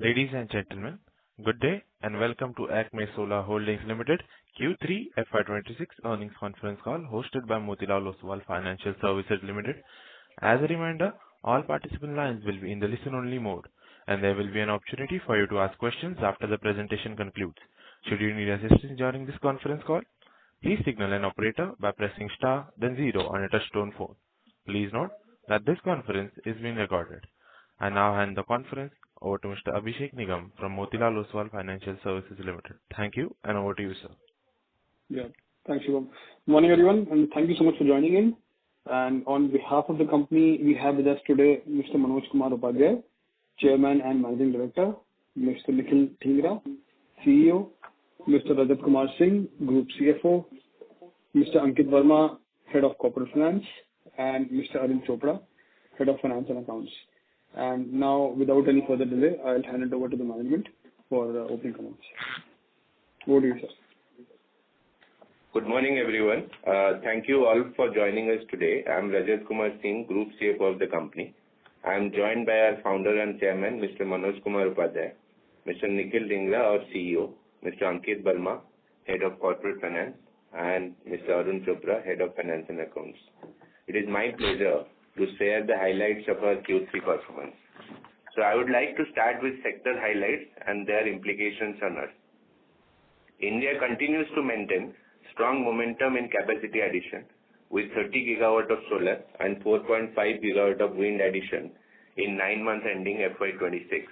Ladies and gentlemen, good day and welcome to Acme Solar Holdings Limited Q3 FY26 earnings conference call hosted by Motilal Oswal Financial Services Limited. As a reminder, all participant lines will be in the listen-only mode, and there will be an opportunity for you to ask questions after the presentation concludes. Should you need assistance during this conference call, please signal an operator by pressing star then 0 on a touch-tone phone. Please note that this conference is being recorded. I now hand the conference over to Mr. Abhishek Nigam from Motilal Oswal Financial Services Limited. Thank you, and over to you, sir. Yeah, thanks, Shivam. Good morning, everyone, and thank you so much for joining in. And on behalf of the company, we have with us today Mr. Manoj Kumar Upadhyay, Chairman and Managing Director, Mr. Nikhil Dhingra, CEO, Mr. Rajat Kumar Singh, Group CFO, Mr. Ankit Verma, Head of Corporate Finance, and Mr. Arun Chopra, Head of Finance and Accounts. And now, without any further delay, I'll hand it over to the management for opening comments. Over to you, sir. Good morning, everyone. Thank you all for joining us today. I'm Rajat Kumar Singh, Group CFO of the company. I'm joined by our founder and chairman, Mr. Manoj Kumar Upadhyay, Mr. Nikhil Dhingra, our CEO, Mr. Ankit Verma, Head of Corporate Finance, and Mr. Arun Chopra, Head of Finance and Accounts. It is my pleasure to share the highlights of our Q3 performance. So I would like to start with sector highlights and their implications on us. India continues to maintain strong momentum in capacity addition with 30 gigawatt of solar and 4.5 gigawatt of wind addition in 9 months ending FY26,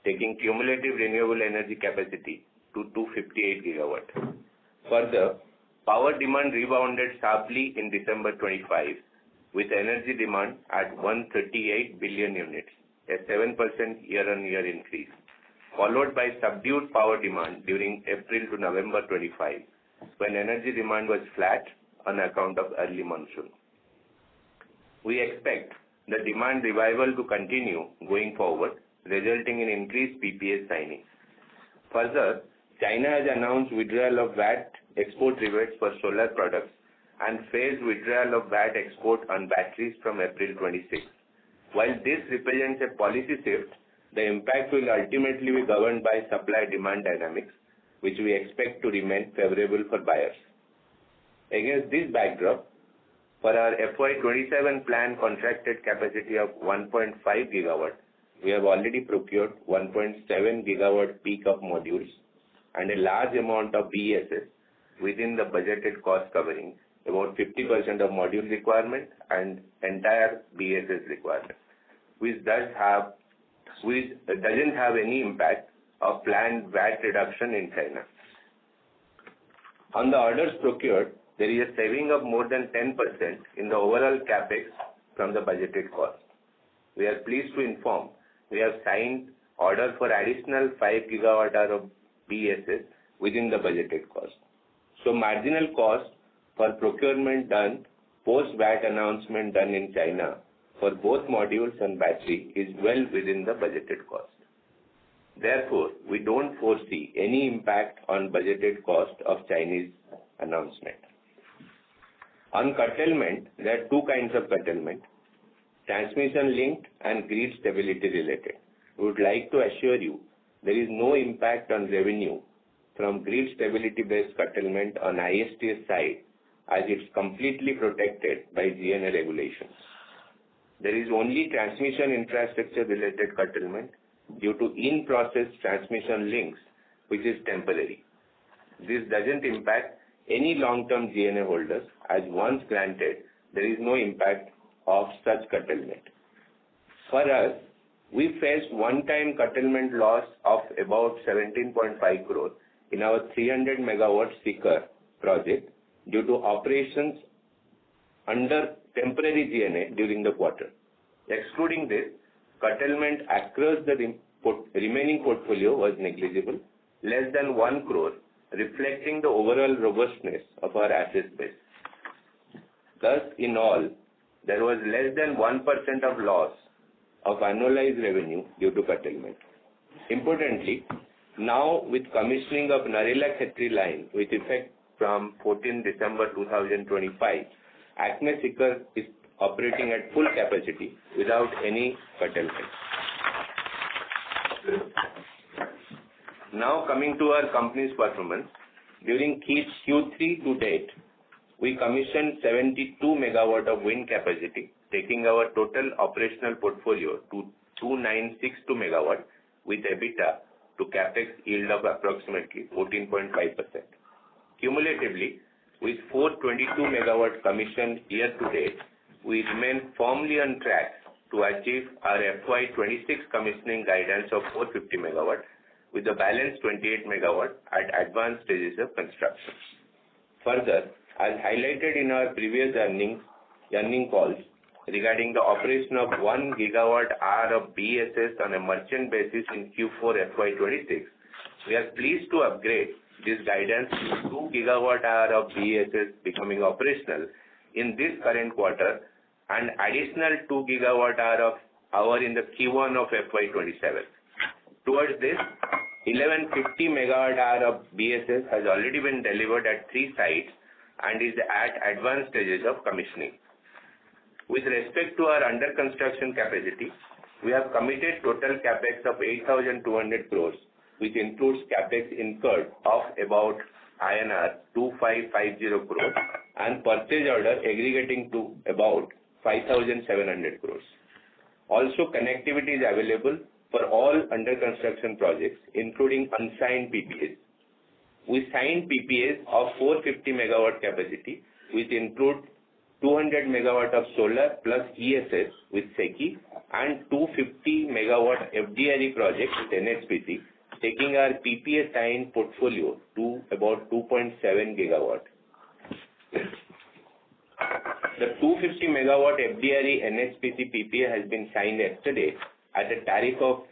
taking cumulative renewable energy capacity to 258 gigawatt. Further, power demand rebounded sharply in December 25 with energy demand at 138 billion units, a 7% year-on-year increase, followed by subdued power demand during April to November 25, when energy demand was flat on account of early monsoon. We expect the demand revival to continue going forward, resulting in increased PPA signings. Further, China has announced withdrawal of VAT export rebates for solar products and phased withdrawal of VAT export on batteries from April 26. While this represents a policy shift, the impact will ultimately be governed by supply-demand dynamics, which we expect to remain favorable for buyers. Against this backdrop, for our FY27 planned contracted capacity of 1.5 gigawatt, we have already procured 1.7 gigawatt peak of modules and a large amount of BESS within the budgeted cost covering about 50% of module requirement and entire BESS requirement, which doesn't have any impact of planned VAT reduction in China. On the orders procured, there is a saving of more than 10% in the overall capex from the budgeted cost. We are pleased to inform we have signed order for additional 5 gigawatt hour of BESS within the budgeted cost. So marginal cost for procurement done post-VAT announcement done in China for both modules and battery is well within the budgeted cost. Therefore, we don't foresee any impact on budgeted cost of Chinese announcement. On curtailment, there are two kinds of curtailment, transmission linked and grid stability related. We would like to assure you there is no impact on revenue from grid stability based curtailment on ISTS side, as it's completely protected by GNA regulations. There is only transmission infrastructure related curtailment due to in-process transmission links, which is temporary. This doesn't impact any long-term GNA holders, as once granted, there is no impact of such curtailment. For us, we faced one-time curtailment loss of about 17.5 crore in our 300 megawatt Sikar project due to operations under temporary GNA during the quarter. Excluding this, curtailment across the remaining portfolio was negligible, less than 1 crore, reflecting the overall robustness of our asset base. Thus, in all, there was less than 1% of loss of annualized revenue due to curtailment. Importantly, now with commissioning of Narela Khetri line with effect from 14 December 2025, Acme Sikar is operating at full capacity without any curtailment. Now coming to our company's performance. During Q3 to date, we commissioned 72 megawatt of wind capacity, taking our total operational portfolio to 2962 megawatt with EBITDA to capex yield of approximately 14.5%. Cumulatively, with 422 megawatt commissioned year to date, we remain firmly on track to achieve our FY26 commissioning guidance of 450 megawatt with the balance 28 megawatt at advanced stages of construction. Further, as highlighted in our previous earning calls regarding the operation of 1 gigawatt hour of BESS on a merchant basis in Q4 FY26, we are pleased to upgrade this guidance to 2 gigawatt hour of BESS becoming operational in this current quarter and additional 2 gigawatt hour in the Q1 of FY27. Towards this, 1150 megawatt hour of BESS has already been delivered at 3 sites and is at advanced stages of commissioning. With respect to our under construction capacity, we have committed total capex of 8,200 crores, which includes capex incurred of about INR 2,550 crores and purchase order aggregating to about 5,700 crores. Also, connectivity is available for all under construction projects, including unsigned PPAs. We signed PPAs of 450 megawatt capacity, which include 200 megawatt of solar plus ESS with SECI and 250 megawatt FDRE project with NHPC, taking our PPA signed portfolio to about 2.7 gigawatt. The 250 megawatt FDRE NHPC PPA has been signed yesterday at a tariff of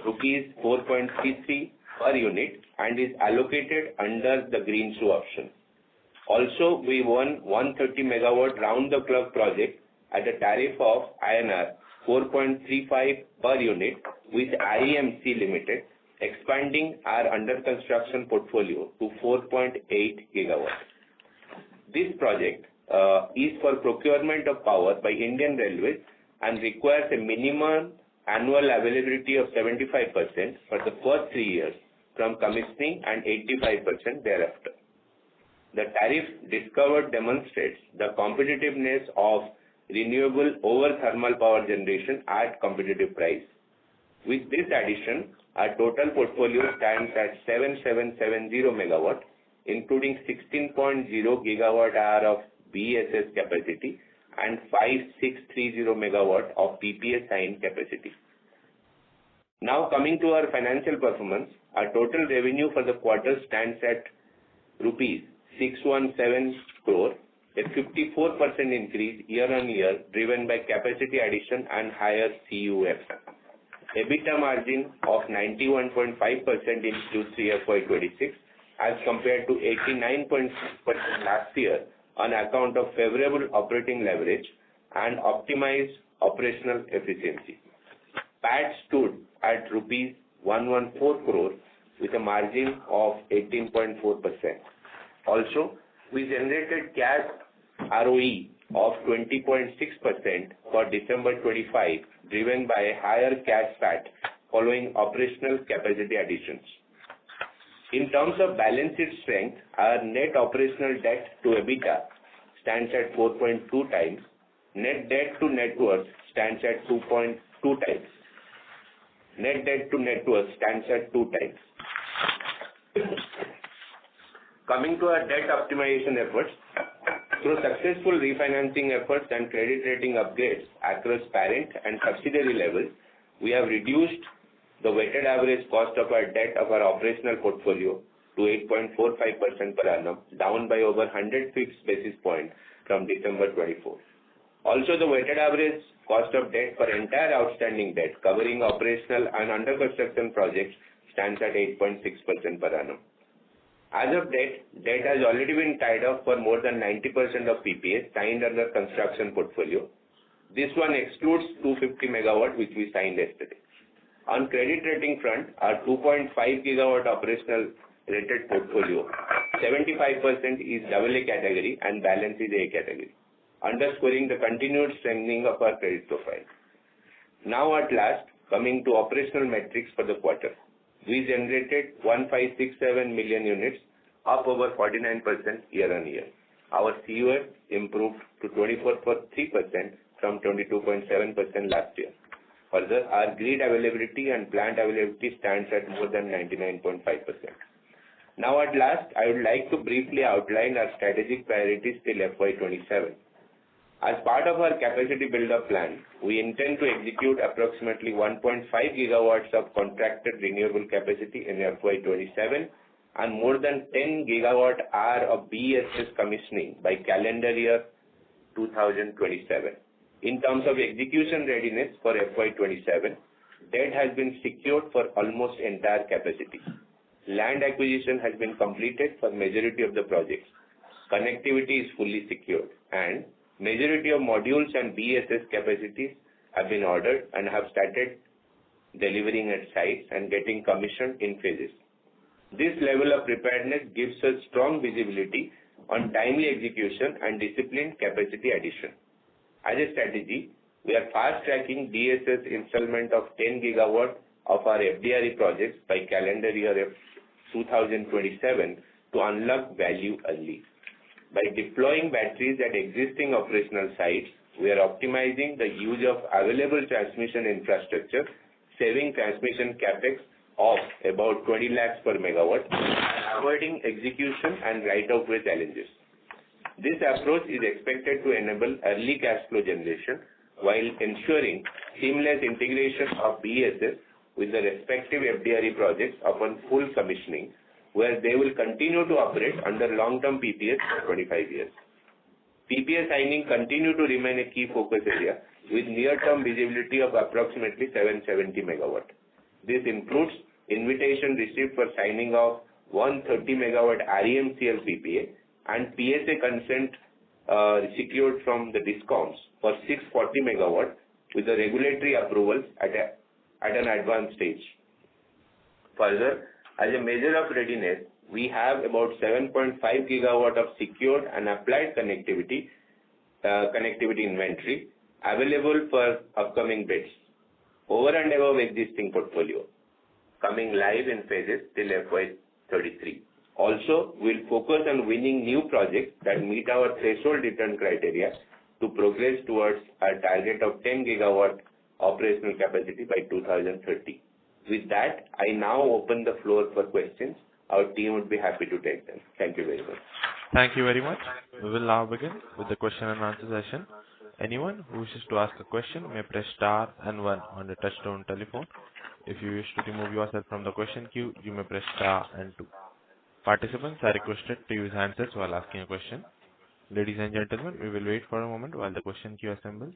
rupees 4.33 per unit and is allocated under the green shoe option. Also, we won 130 megawatt round-the-clock project at a tariff of INR 4.35 per unit with IEMC Limited, expanding our under construction portfolio to 4.8 gigawatt. This project is for procurement of power by Indian Railways and requires a minimum annual availability of 75% for the first 3 years from commissioning and 85% thereafter. The tariff discovered demonstrates the competitiveness of renewable over thermal power generation at competitive price. With this addition, our total portfolio stands at 7770 megawatt, including 16.0 gigawatt hour of BESS capacity and 5630 megawatt of PPA signed capacity. Now coming to our financial performance, our total revenue for the quarter stands at rupees 617 crore, a 54% increase year-on-year driven by capacity addition and higher CUF. EBITDA margin of 91.5% in Q3 FY26 as compared to 89.6% last year on account of favorable operating leverage and optimized operational efficiency. PAT stood at rupees 114 crore with a margin of 18.4%. Also, we generated cash ROE of 20.6% for December 25, driven by a higher cash PAT following operational capacity additions. In terms of balance sheet strength, our net operational debt to EBITDA stands at 4.2 times. Net debt to net worth stands at 2.2 times. Net debt to net worth stands at 2 times. Coming to our debt optimization efforts, through successful refinancing efforts and credit rating upgrades across parent and subsidiary levels, we have reduced the weighted average cost of our debt of our operational portfolio to 8.45% per annum, down by over 100 basis points from December 24. Also, the weighted average cost of debt for entire outstanding debt covering operational and under construction projects stands at 8.6% per annum. As of date, debt has already been tied up for more than 90% of PPAs signed under construction portfolio. This one excludes 250 megawatt which we signed yesterday. On credit rating front, our 2.5 gigawatt operational rated portfolio, 75% is AA category and balance is A category, underscoring the continued strengthening of our credit profile. Now at last, coming to operational metrics for the quarter. we generated 1567 million units, up over 49% year-on-year. Our CUF improved to 24.3% from 22.7% last year. Further, our grid availability and plant availability stands at more than 99.5%. Now at last, I would like to briefly outline our strategic priorities till FY27. As part of our capacity build-up plan, we intend to execute approximately 1.5 gigawatts of contracted renewable capacity in FY27 and more than 10 gigawatt-hour of BESS commissioning by calendar year 2027. In terms of execution readiness for FY27, debt has been secured for almost entire capacity. Land acquisition has been completed for majority of the projects. Connectivity is fully secured, and majority of modules and BESS capacities have been ordered and have started delivering at sites and getting commissioned in phases. This level of preparedness gives us strong visibility on timely execution and disciplined capacity addition. As a strategy, we are fast-tracking BESS installment of 10 gigawatt of our FDRE projects by calendar year 2027 to unlock value early. By deploying batteries at existing operational sites, we are optimizing the use of available transmission infrastructure, saving transmission capex of about 20 lakhs per megawatt, and avoiding execution and right-of-way challenges. This approach is expected to enable early cash flow generation while ensuring seamless integration of BESS with the respective FDRE projects upon full commissioning, where they will continue to operate under long-term PPAs for 25 years. PPA signing continue to remain a key focus area with near-term visibility of approximately 770 megawatt. This includes invitation received for signing of 130 megawatt REMCL PPA and PSA consent secured from the DISCOMs for 640 megawatt with the regulatory approvals at an advanced stage. Further, as a measure of readiness, we have about 7.5 gigawatt of secured and applied connectivity inventory available for upcoming bids, over and above existing portfolio, coming live in phases till FY33. Also, we'll focus on winning new projects that meet our threshold return criteria to progress towards our target of 10 gigawatt operational capacity by 2030. With that, I now open the floor for questions. Our team would be happy to take them. Thank you very much. Thank you very much. We will now begin with the question and answer session. Anyone who wishes to ask a question may press star and 1 on the touchtone telephone. If you wish to remove yourself from the question queue, you may press star and 2. Participants are requested to use handsets while asking a question. Ladies and gentlemen, we will wait for a moment while the question queue assembles.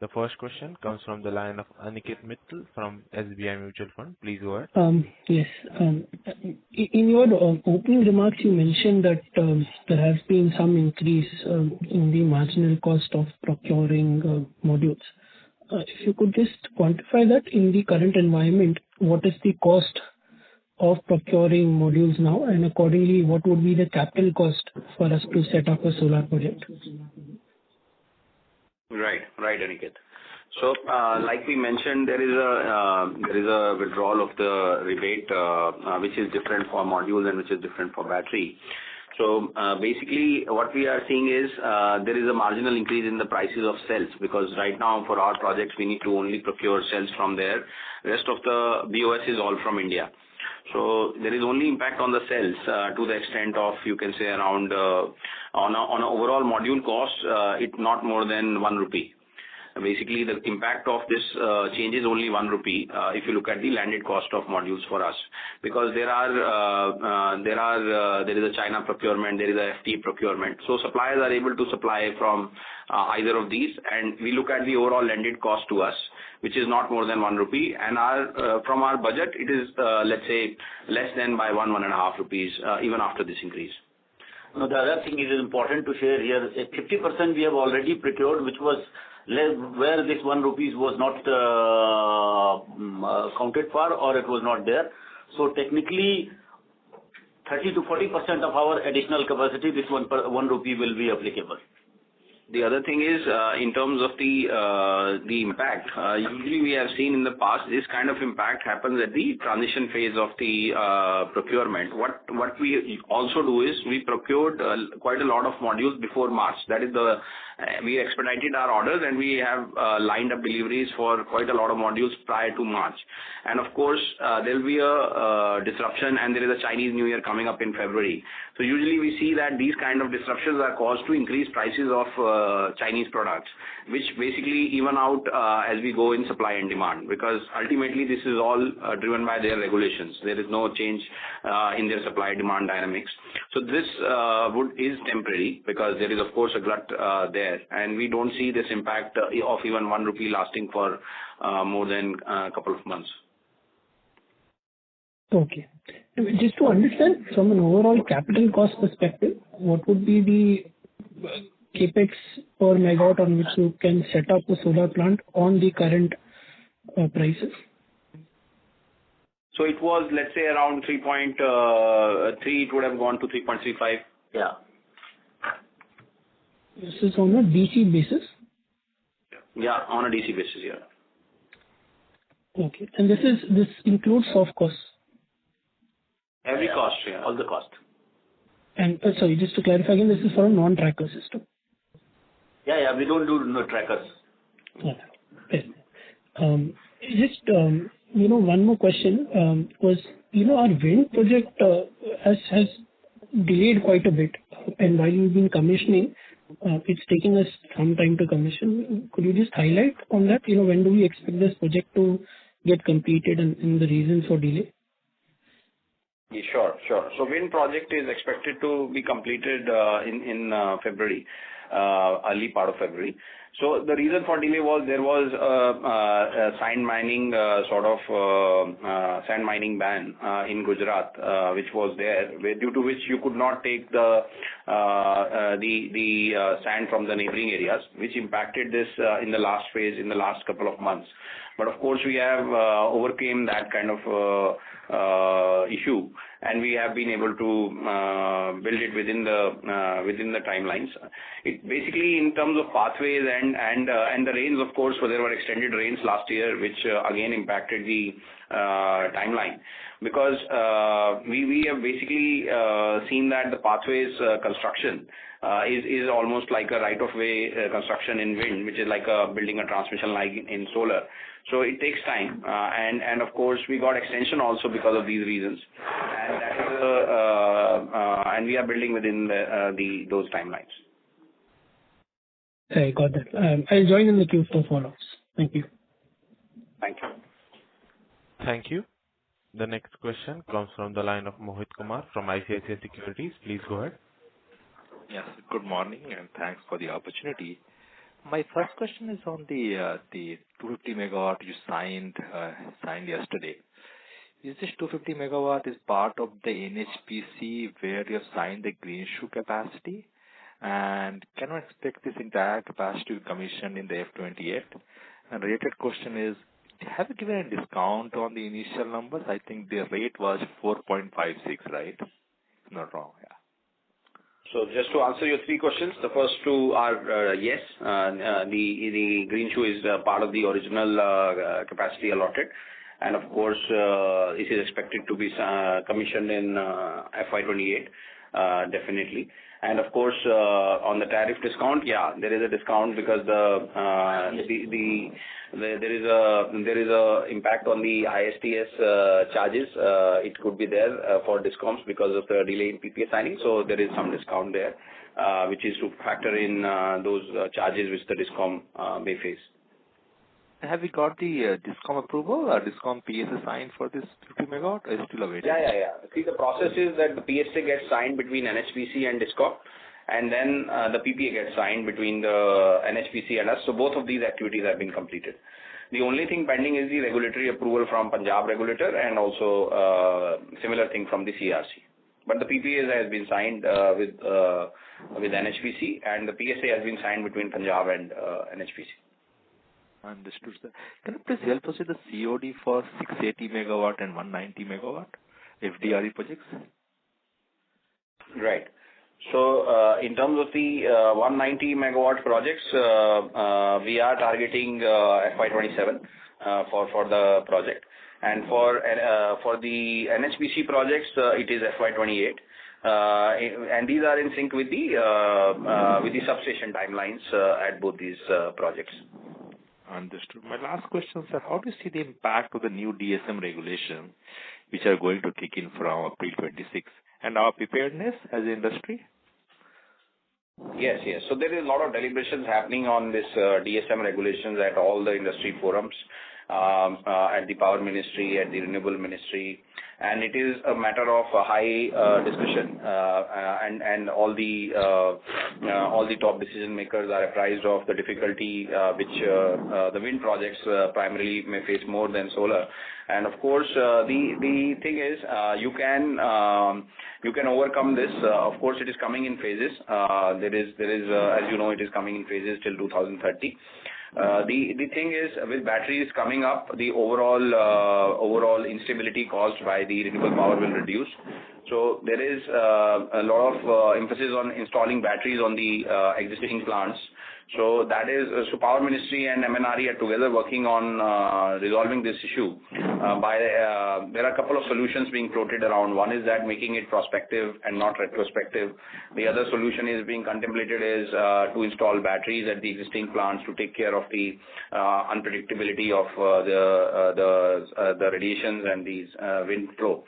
The first question comes from the line of Aniket Mittal from SBI Mutual Fund. Please go ahead. Yes. In your opening remarks, you mentioned that there has been some increase in the marginal cost of procuring modules. If you could just quantify that in the current environment, what is the cost of procuring modules now, and accordingly, what would be the capital cost for us to set up a solar project? Right, Aniket. So, like we mentioned, there is a withdrawal of the rebate, which is different for modules and which is different for battery. So, basically, what we are seeing is there is a marginal increase in the prices of cells, because right now for our projects we need to only procure cells from there. Rest of the BOS is all from India. So there is only impact on the cells to the extent of, you can say, around on an overall module cost, it not more than 1 rupee. Basically, the impact of this change is only 1 rupee if you look at the landed cost of modules for us, because there is a China procurement, there is a FT procurement. So suppliers are able to supply from either of these, and we look at the overall landed cost to us, which is not more than 1 rupee, and from our budget it is let's say less than by 1.5 rupees even after this increase. No, the other thing is important to share here. 50% we have already procured, which was where this 1 rupees was not counted for, or it was not there. So technically, 30 to 40% of our additional capacity, this 1 rupee will be applicable. The other thing is, in terms of the impact, usually we have seen in the past, this kind of impact happens at the transition phase of the procurement. What we also do is we procured quite a lot of modules before March. That is we expedited our orders, and we have lined up deliveries for quite a lot of modules prior to March. And of course, there will be a disruption, and there is a Chinese New Year coming up in February. So usually we see that these kind of disruptions are caused to increase prices of Chinese products, which basically even out as we go in supply and demand, because ultimately this is all driven by their regulations. There is no change in their supply demand dynamics. So this is temporary, because there is of course a glut there, and we don't see this impact of even 1 rupee lasting for more than a couple of months. Okay. Just to understand from an overall capital cost perspective, what would be the capex per megawatt on which you can set up a solar plant on the current prices? So it was, let's say, around 3.3. It would have gone to 3.35. Yeah. This is on a DC basis? Yeah, on a DC basis, yeah. Okay. And this includes soft costs? Every cost, yeah. All the cost. And sorry, just to clarify again, this is for a non-tracker system? Yeah, we don't do no trackers. Okay. Just, one more question was, our wind project has delayed quite a bit, and while you've been commissioning, it's taking us some time to commission. Could you just highlight on that? When do we expect this project to get completed and the reason for delay? Yeah, sure. So wind project is expected to be completed in February, early part of February. So the reason for delay was there was a sand mining sand mining ban in Gujarat, which was there, due to which you could not take the sand from the neighboring areas, which impacted this in the last phase, in the last couple of months. But of course, we have overcame that kind of issue, and we have been able to build it within the timelines. It basically, in terms of pathways and the rains, of course, so there were extended rains last year, which again impacted the timeline, because we have basically seen that the pathways construction is almost like a right-of-way construction in wind, which is like building a transmission line in solar. So it takes time, and of course we got extension also because of these reasons, and that is and we are building within those timelines. I got that. I'll join in the queue for follow-ups. Thank you. Thank you. Thank you. The next question comes from the line of Mohit Kumar from ICICI Securities. Please go ahead. Yes, good morning, and thanks for the opportunity. My first question is on the 250 megawatt you signed yesterday. Is this 250 megawatt is part of the NHPC where you have signed the green shoe capacity? And can we expect this entire capacity to be commissioned in the F28? And related question is, have you given a discount on the initial numbers? I think the rate was 4.56, right? If not wrong, yeah. So just to answer your three questions, the first two are yes, the green shoe is part of the original capacity allotted, and of course it is expected to be commissioned in FY28, definitely. And of course on the tariff discount, yeah, there is a discount because there is a impact on the ISTS charges. It could be there for discounts because of the delay in PPA signing. So there is some discount there, which is to factor in those charges which the discom may face. Have we got the discom approval or discom PSA signed for this 50 megawatt, or is it still awaiting? Yeah. See, the process is that the PSA gets signed between NHPC and discom, and then the PPA gets signed between the NHPC and us. So both of these activities have been completed. The only thing pending is the regulatory approval from Punjab regulator, and also similar thing from the CRC. But the PPA has been signed with NHPC, and the PSA has been signed between Punjab and NHPC. Understood, sir. Can you please help us with the COD for 680 megawatt and 190 megawatt FDRE projects? Right. So, in terms of the 190 megawatt projects, we are targeting FY27 for the project. And for the NHPC projects, it is FY28. And these are in sync with the substation timelines at both these projects. Understood. My last question, sir, how do you see the impact of the new DSM regulation, which are going to kick in from April 26, and our preparedness as an industry? Yes. So there is a lot of deliberations happening on this DSM regulations at all the industry forums, at the Power Ministry, at the Renewable Ministry, and it is a matter of a high discussion, and all the top decision makers are apprised of the difficulty which the wind projects primarily may face more than solar. And of course, the thing is, you can overcome this. Of course, it is coming in phases. There is, as you know, it is coming in phases till 2030. The thing is, with batteries coming up, the overall instability caused by the renewable power will reduce. So there is a lot of emphasis on installing batteries on the existing plants. So that is, so Power Ministry and MNRE are together working on resolving this issue. There are a couple of solutions being floated around. One is that making it prospective and not retrospective. The other solution is being contemplated is to install batteries at the existing plants to take care of the unpredictability of the radiations and these wind flow.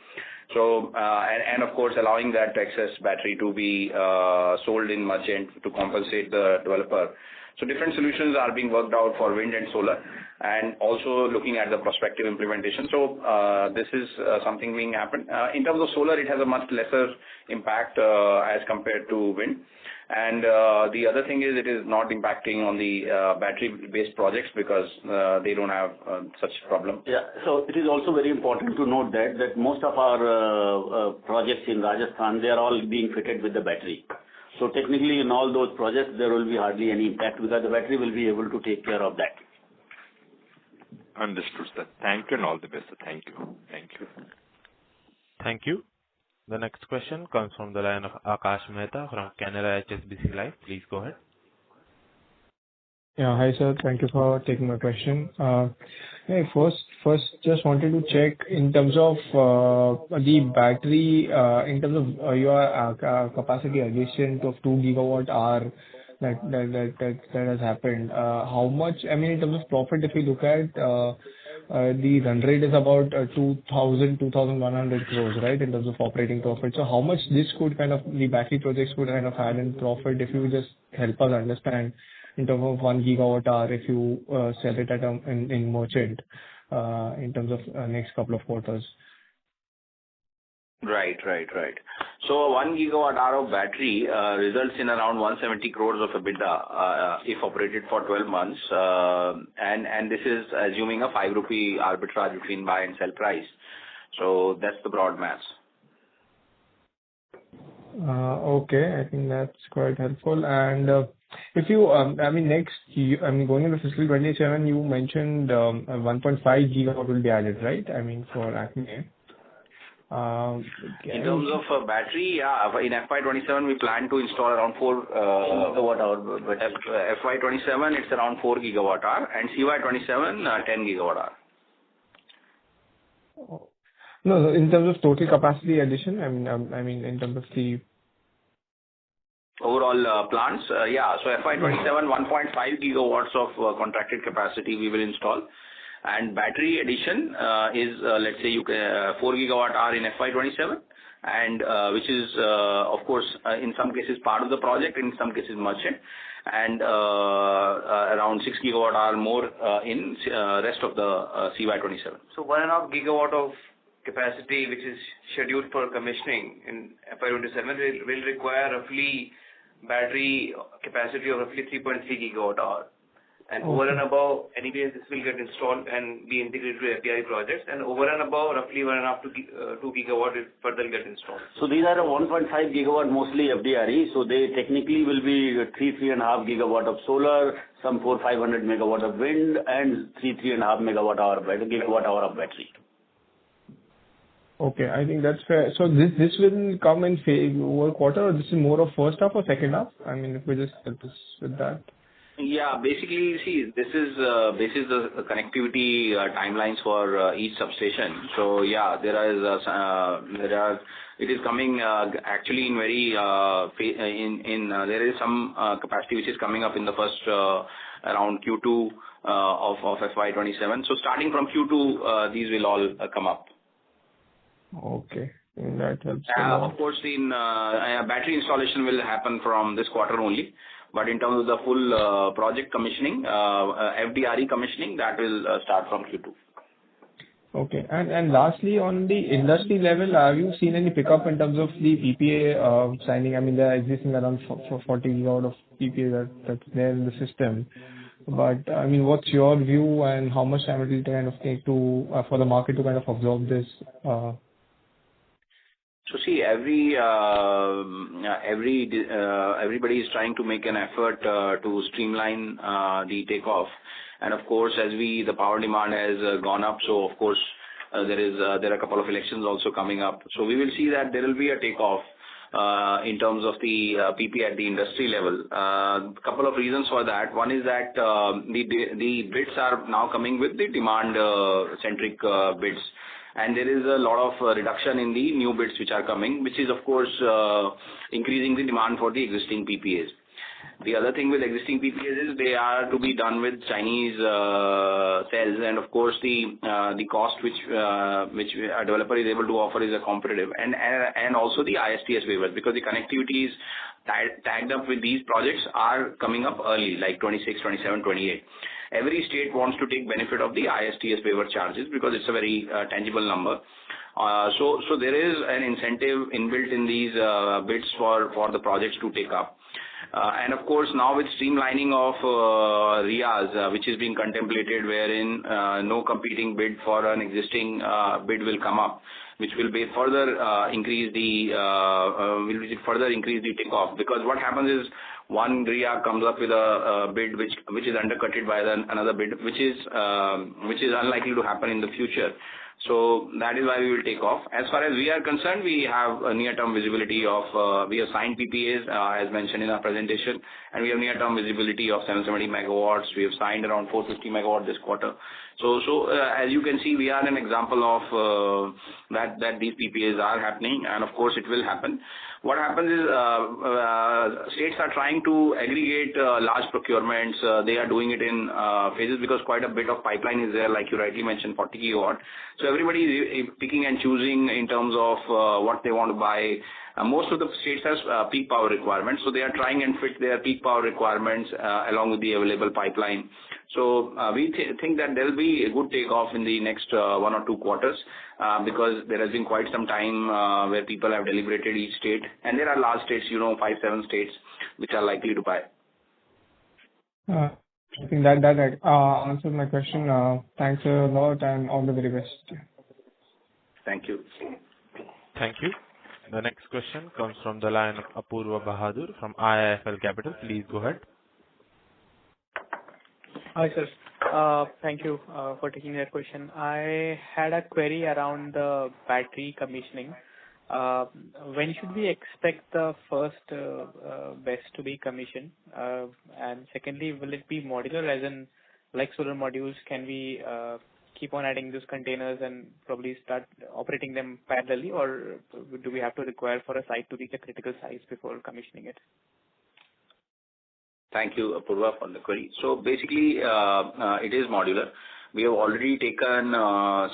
So, and of course, allowing that excess battery to be sold in merchant to compensate the developer. So different solutions are being worked out for wind and solar, and also looking at the prospective implementation. So this is something being happened. In terms of solar, it has a much lesser impact as compared to wind. And the other thing is, it is not impacting on the battery-based projects because they don't have such problem. Yeah. So it is also very important to note that most of our projects in Rajasthan, they are all being fitted with the battery. So technically, in all those projects, there will be hardly any impact because the battery will be able to take care of that. Understood, sir. Thank you and all the best, sir. Thank you. Thank you. The next question comes from the line of Akash Mehta from Canara HSBC Life. Please go ahead. Yeah, hi sir. Thank you for taking my question. First, just wanted to check in terms of the battery, in terms of your capacity addition of 2 gigawatt hour that has happened. How much? I mean, in terms of profit, if you look at the run rate is about 2,100 crores, right? In terms of operating profit. So how much this could kind of the battery projects could kind of add in profit if you just help us understand in terms of 1 gigawatt hour if you sell it at in merchant in terms of next couple of quarters. Right. So 1 gigawatt hour of battery results in around 170 crores of EBITDA if operated for 12 months. And this is assuming a 5 rupee arbitrage between buy and sell price. So that's the broad maths. Okay, I think that's quite helpful. And if you, I mean, next year, I mean, going into fiscal 27, you mentioned 1.5 gigawatt will be added, right? I mean, for Acme. In terms of battery, yeah, in FY27 we plan to install around 4 gigawatt hour. But FY27 it's around 4 gigawatt hour, and CY27 10 gigawatt hour. No, in terms of total capacity addition, I mean in terms of the overall plants, yeah. So FY27 1.5 gigawatts of contracted capacity we will install. And battery addition is, let's say, 4 gigawatt hour in FY27, and which is, of course, in some cases part of the project, in some cases merchant, and around 6 gigawatt hour more in rest of the CY27. So 1.5 gigawatt of capacity, which is scheduled for commissioning in FY27, will require roughly battery capacity of roughly 3.3 gigawatt hour. And over and above, anyway, this will get installed and be integrated to FDRE projects. And over and above, roughly 1.5 to 2 gigawatt will further get installed. So these are 1.5 gigawatt mostly FDRE. So they technically will be 3.5 gigawatt of solar, some 500 megawatt of wind, and 3.5 megawatt hour gigawatt hour of battery. Okay, I think that's fair. So this will come in over quarter, or this is more of first half or second half? I mean, if we just help us with that. Yeah, basically, see, this is the connectivity timelines for each substation. So yeah, it is coming actually in very there is some capacity which is coming up in the first around Q2 of FY27. So starting from Q2, these will all come up. Okay, that helps a lot. Of course, in battery installation will happen from this quarter only. But in terms of the full project commissioning, FDRE commissioning, that will start from Q2. Okay. And lastly, on the industry level, have you seen any pickup in terms of the PPA signing? I mean, there are existing around 40 gigawatt of PPA that's there in the system. But I mean, what's your view, and how much time it will kind of take to for the market to kind of absorb this? So see, everybody is trying to make an effort to streamline the takeoff, and of course, as the power demand has gone up, so of course there are a couple of elections also coming up. So we will see that there will be a takeoff in terms of the PP at the industry level. Couple of reasons for that. One is that the bids are now coming with the demand centric bids. And there is a lot of reduction in the new bids which are coming, which is of course increasing the demand for the existing PPAs. The other thing with existing PPAs is they are to be done with Chinese cells, and of course the cost which a developer is able to offer is a competitive, and also the ISTS waivers, because the connectivities tagged up with these projects are coming up early, like 26, 27, 28. Every state wants to take benefit of the ISTS waiver charges because it's a very tangible number. So there is an incentive inbuilt in these bids for the projects to take up. And of course, now with streamlining of RIAs, which is being contemplated, wherein no competing bid for an existing bid will come up, which will be further increase the takeoff. Because what happens is, one RIA comes up with a bid which is undercutted by another bid, which is unlikely to happen in the future. So that is why we will take off. As far as we are concerned, we have a near-term visibility of, we have signed PPAs as mentioned in our presentation, and we have near-term visibility of 770 megawatts. We have signed around 450 megawatts this quarter. So as you can see, we are an example of that these PPAs are happening, and of course it will happen. What happens is states are trying to aggregate large procurements. They are doing it in phases because quite a bit of pipeline is there, like you rightly mentioned, 40 gigawatt. So everybody is picking and choosing in terms of what they want to buy. Most of the states have peak power requirements, so they are trying and fit their peak power requirements along with the available pipeline. So we think that there will be a good takeoff in the next 1 or 2 quarters because there has been quite some time where people have deliberated each state, and there are large states, 5-7 states, which are likely to buy. I think that answered my question. Thanks a lot, and all the very best. Thank you. Thank you. The next question comes from the line of Apurva Bahadur from IIFL Capital. Please go ahead. Hi, sir. Thank you for taking that question. I had a query around the battery commissioning. When should we expect the first BESS to be commissioned? And secondly, will it be modular, as in like solar modules, can we keep on adding those containers and probably start operating them parallelly, or do we have to require for a site to reach a critical size before commissioning it? Thank you, Apurva, for the query. So basically, it is modular. We have already taken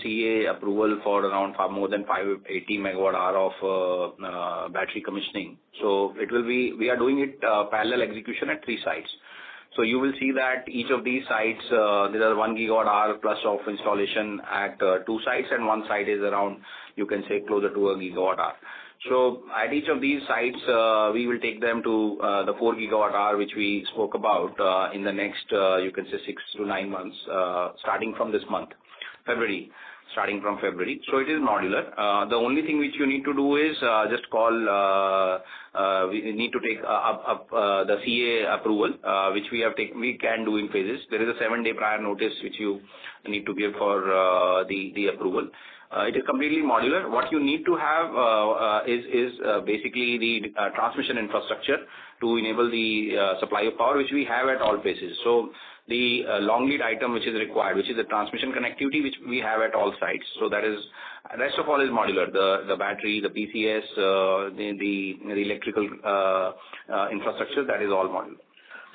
CA approval for around more than 580 megawatt hour of battery commissioning. So it will be, we are doing it parallel execution at 3 sites. So you will see that each of these sites, there are 1 gigawatt hour plus of installation at 2 sites, and 1 site is around, you can say, closer to a gigawatt hour. So at each of these sites, we will take them to the 4 gigawatt hour, which we spoke about in the next, you can say, 6 to 9 months, starting from this month, February. Starting from February. So it is modular. The only thing which you need to do is just call, we need to take up the CA approval, which we can do in phases. There is a 7-day prior notice which you need to give for the approval. It is completely modular. What you need to have is basically the transmission infrastructure to enable the supply of power, which we have at all places. So the long lead item which is required, which is the transmission connectivity, which we have at all sites. So that is, rest of all is modular. The battery, the PCS, the electrical infrastructure, that is all modular.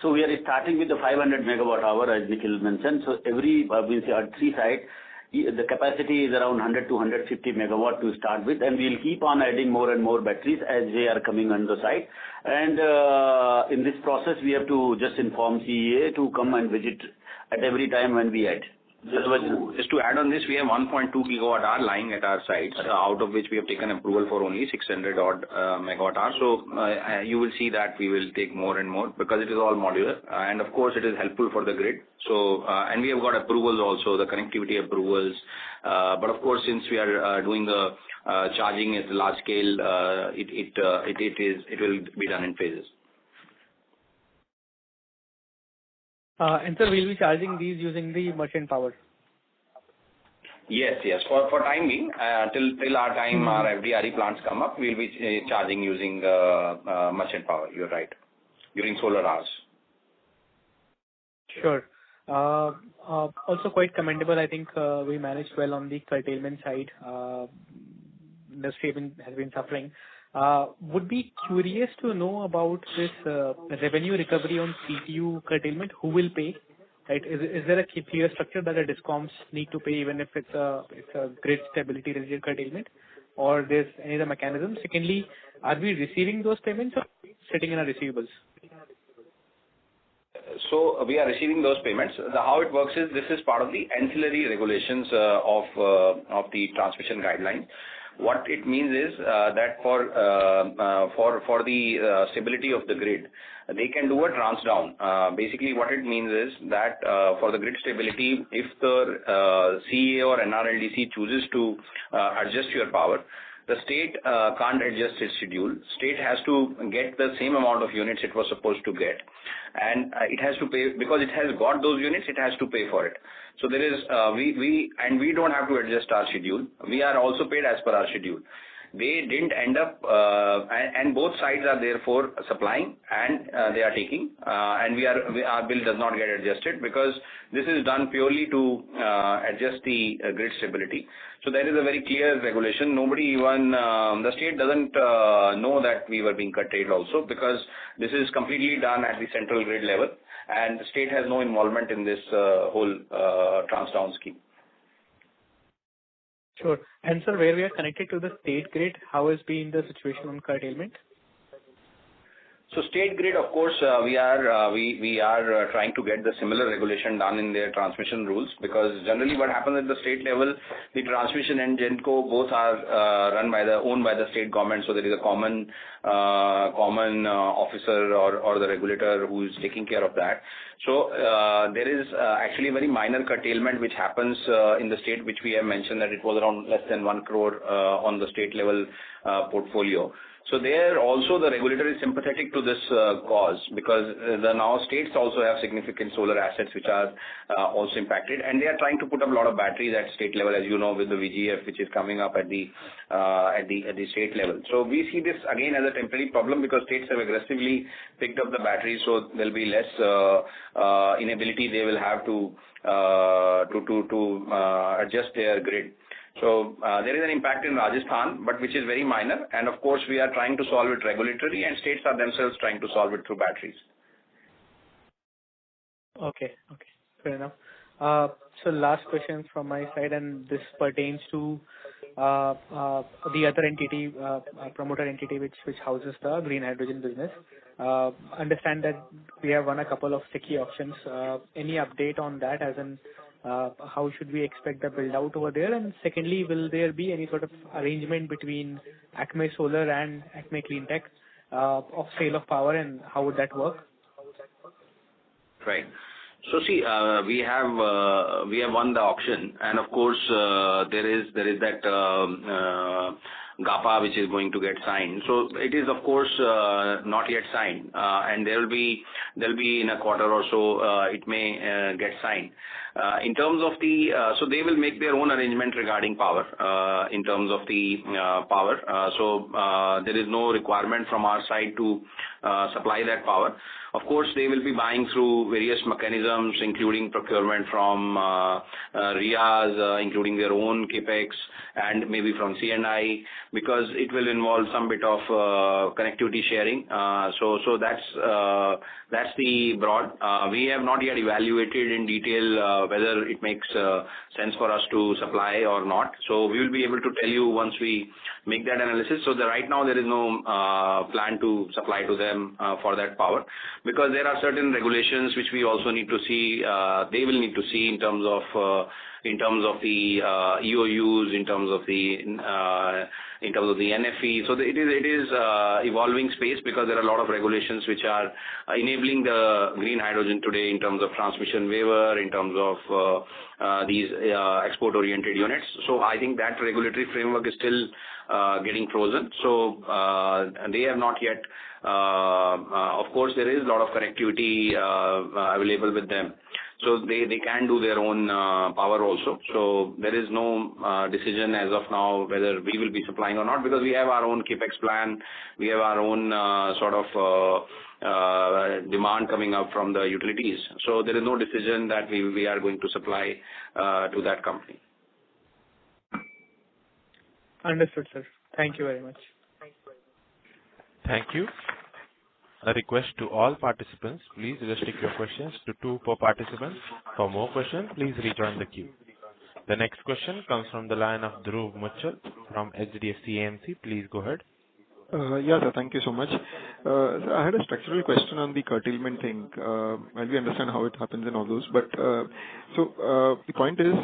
So we are starting with the 500 megawatt hour, as Nikhil mentioned. So every, at 3 sites, the capacity is around 100 to 150 megawatt to start with, and we'll keep on adding more and more batteries as they are coming on the site. And in this process, we have to just inform CEA to come and visit at every time when we add. Just to add on this, we have 1.2 gigawatt hour lying at our sites, out of which we have taken approval for only 600 odd megawatt hour. So you will see that we will take more and more because it is all modular, and of course it is helpful for the grid. So and we have got approvals also, the connectivity approvals. But of course, since we are doing the charging at large scale, it will be done in phases. And sir, we'll be charging these using the merchant power. Yes. For time being, till our time our FDRE plants come up, we'll be charging using merchant power. You're right. During solar hours. Sure. Also quite commendable. I think we managed well on the curtailment side. Industry has been suffering. Would be curious to know about this revenue recovery on CTU curtailment. Who will pay? Right? Is there a clear structure that the DISCOMs need to pay even if it's a grid stability related curtailment, or there's any other mechanism? Secondly, are we receiving those payments or sitting in our receivables? So we are receiving those payments. How it works is this is part of the ancillary regulations of the transmission guidelines. What it means is that for the stability of the grid, they can do a trans down. Basically, what it means is that for the grid stability, if the CEA or NRLDC chooses to adjust your power, the state can't adjust its schedule. State has to get the same amount of units it was supposed to get, and it has to pay because it has got those units. It has to pay for it. So there is we don't have to adjust our schedule. We are also paid as per our schedule. They didn't end up, and both sides are therefore supplying and they are taking, and our bill does not get adjusted because this is done purely to adjust the grid stability. So there is a very clear regulation. Nobody even, the state doesn't know that we were being curtailed also because this is completely done at the central grid level, and the state has no involvement in this whole trans down scheme. Sure. And sir, where we are connected to the state grid, how has been the situation on curtailment? So state grid, of course, we are trying to get the similar regulation done in their transmission rules, because generally what happens at the state level, the transmission and GenCo both are owned by the state government. So there is a common officer or the regulator who is taking care of that. So there is actually a very minor curtailment which happens in the state, which we have mentioned that it was around less than 1 crore on the state level portfolio. So there also the regulator is sympathetic to this cause, because now states also have significant solar assets which are also impacted, and they are trying to put up a lot of batteries at state level, as you know, with the VGF which is coming up at the state level. So we see this again as a temporary problem because states have aggressively picked up the batteries, so there will be less inability they will have to adjust their grid. So there is an impact in Rajasthan, but which is very minor, and of course we are trying to solve it regulatory, and states are themselves trying to solve it through batteries. Okay, fair enough. So last question from my side, and this pertains to the other entity, promoter entity which houses the green hydrogen business. Understand that we have won a couple of sticky auctions. Any update on that, as in how should we expect the build out over there? And secondly, will there be any sort of arrangement between Acme Solar and Acme Cleantech of sale of power, and how would that work? Right. So see, we have won the auction, and of course there is that GAPA which is going to get signed. So it is of course not yet signed, and there'll be in a quarter or so it may get signed. In terms of the, so they will make their own arrangement regarding power, in terms of the power. There is no requirement from our side to supply that power. Of course, they will be buying through various mechanisms, including procurement from RIAs, including their own capex, and maybe from C&I, because it will involve some bit of connectivity sharing. So that's the broad. We have not yet evaluated in detail whether it makes sense for us to supply or not. So we will be able to tell you once we make that analysis. So right now there is no plan to supply to them for that power, because there are certain regulations which we also need to see. They will need to see in terms of the EOUs, in terms of the NFE. So it is evolving space, because there are a lot of regulations which are enabling the green hydrogen today in terms of transmission waiver, in terms of these export-oriented units. So I think that regulatory framework is still getting frozen. So they have not yet. Of course, there is a lot of connectivity available with them. So they can do their own power also. So there is no decision as of now whether we will be supplying or not, because we have our own capex plan. We have our own sort of demand coming up from the utilities. So there is no decision that we are going to supply to that company. Understood, sir. Thank you very much. Thank you. A request to all participants, please restrict your questions to 2 per participant. For more questions, please rejoin the queue. The next question comes from the line of Dhruv Muchal from HDFC AMC. Please go ahead. Yeah, sir. Thank you so much. I had a structural question on the curtailment thing. While we understand how it happens and all those, but the point is,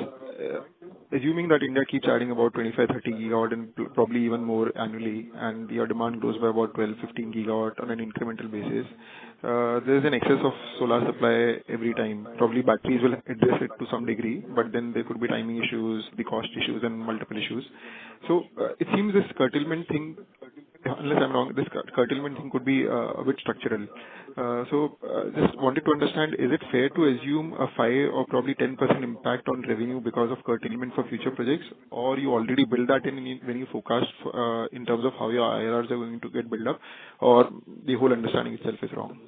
assuming that India keeps adding about 25-30 gigawatt and probably even more annually, and your demand grows by about 12-15 gigawatt on an incremental basis, there is an excess of solar supply every time. Probably batteries will address it to some degree, but then there could be timing issues, the cost issues, and multiple issues. So it seems this curtailment thing, unless I'm wrong, this curtailment thing could be a bit structural. Just wanted to understand, is it fair to assume a 5 or probably 10% impact on revenue because of curtailment for future projects, or you already build that in when you forecast in terms of how your IRRs are going to get built up, or the whole understanding itself is wrong?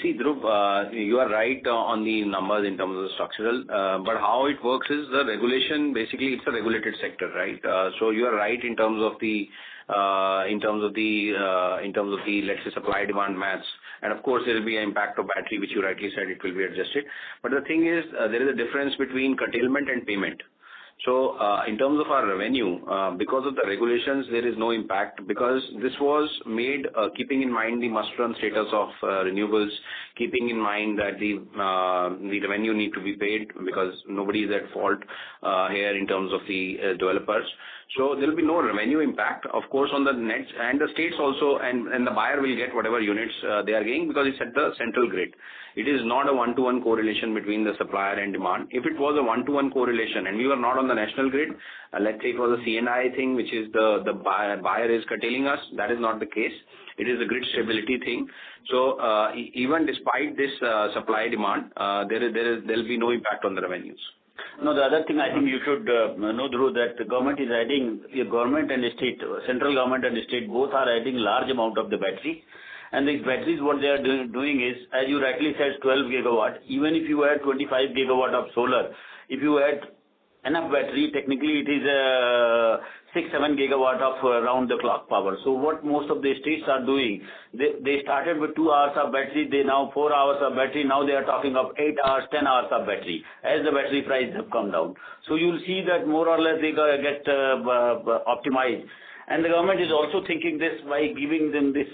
See, Dhruv, you are right on the numbers in terms of the structural, but how it works is the regulation, basically it's a regulated sector, right? So you are right in terms of the let's say supply demand maths, and of course there will be an impact of battery, which you rightly said it will be adjusted. But the thing is, there is a difference between curtailment and payment. So in terms of our revenue, because of the regulations, there is no impact, because this was made keeping in mind the must-run status of renewables, keeping in mind that the revenue need to be paid, because nobody is at fault here in terms of the developers. So there will be no revenue impact, of course, on the nets, and the states also, and the buyer will get whatever units they are getting, because it's at the central grid. It is not a one-to-one correlation between the supplier and demand. If it was a one-to-one correlation and we were not on the national grid, let's say it was a C&I thing, which is the buyer is curtailing us, that is not the case. It is a grid stability thing. So even despite this supply demand, there will be no impact on the revenues. No, the other thing I think you should know, Dhruv, that the government is adding, government and state, central government and state both are adding large amount of the battery. And these batteries, what they are doing is, as you rightly said, 12 gigawatt. Even if you add 25 gigawatt of solar, if you add enough battery, technically it is 6-7 gigawatt of round-the-clock power. So what most of the states are doing, they started with 2 hours of battery, they now 4 hours of battery, now they are talking of 8 hours, 10 hours of battery, as the battery prices have come down. So you'll see that more or less they get optimized. And the government is also thinking this by giving them this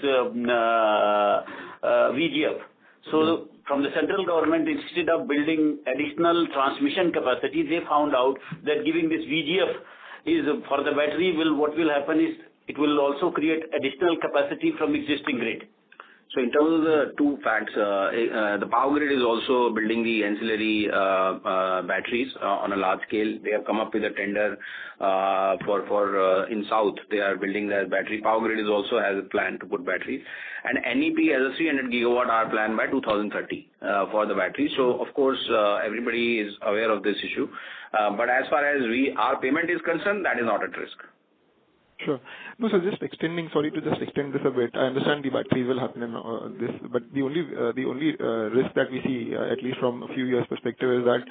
VGF. So from the central government, instead of building additional transmission capacity, they found out that giving this VGF is for the battery, what will happen is it will also create additional capacity from existing grid. So in terms of the two facts, the Power Grid is also building the ancillary batteries on a large scale. They have come up with a tender for in South. They are building their battery. Power Grid is also has a plan to put batteries. And NEP has a 300 gigawatt hour plan by 2030 for the battery. So of course, everybody is aware of this issue. But as far as our payment is concerned, that is not at risk. Sure. No, so just extending, sorry to just extend this a bit. I understand the batteries will happen in this, but the only risk that we see, at least from a few years perspective, is that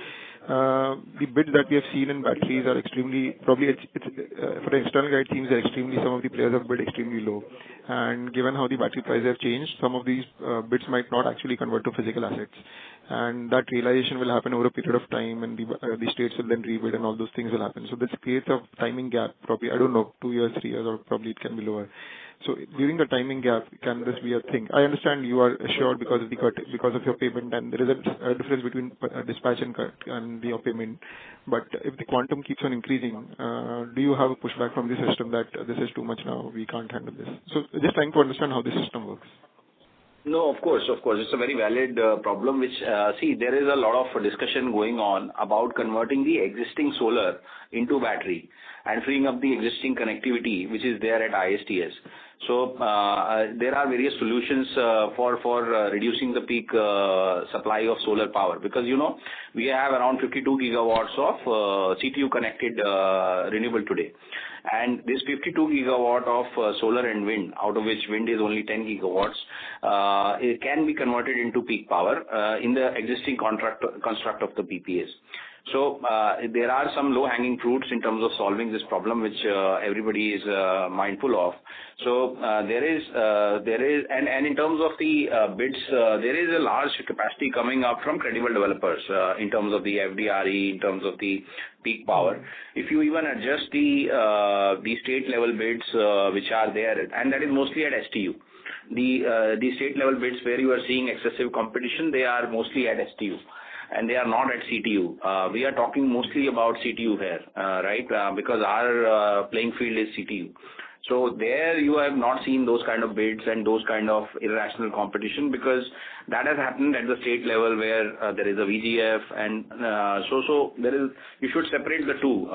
the bids that we have seen in batteries are extremely, probably it's for the external guide teams, some of the players have bid extremely low. And given how the battery prices have changed, some of these bids might not actually convert to physical assets. And that realization will happen over a period of time, and the states will then rebid, and all those things will happen. So this creates a timing gap, probably, I don't know, 2 years, 3 years, or probably it can be lower. So during the timing gap, can this be a thing? I understand you are assured because of your payment, and there is a difference between dispatch and your payment. But if the quantum keeps on increasing, do you have a pushback from the system that this is too much now, we can't handle this? So just trying to understand how the system works. No, of course. It's a very valid problem, which, there is a lot of discussion going on about converting the existing solar into battery and freeing up the existing connectivity, which is there at ISTS. So, there are various solutions for reducing the peak supply of solar power, because, we have around 52 gigawatts of CTU connected renewable today. And this 52 gigawatt of solar and wind, out of which wind is only 10 gigawatts, it can be converted into peak power in the existing construct of the PPAs. So there are some low-hanging fruits in terms of solving this problem, which everybody is mindful of. So there is, and in terms of the bids, there is a large capacity coming up from credible developers in terms of the FDRE, in terms of the peak power. If you even adjust the state level bids which are there, and that is mostly at STU. The state level bids where you are seeing excessive competition, they are mostly at STU. And they are not at CTU. We are talking mostly about CTU here, right? Because our playing field is CTU. So there you have not seen those kind of bids and those kind of irrational competition, because that has happened at the state level where there is a VGF, and so there is, you should separate the two,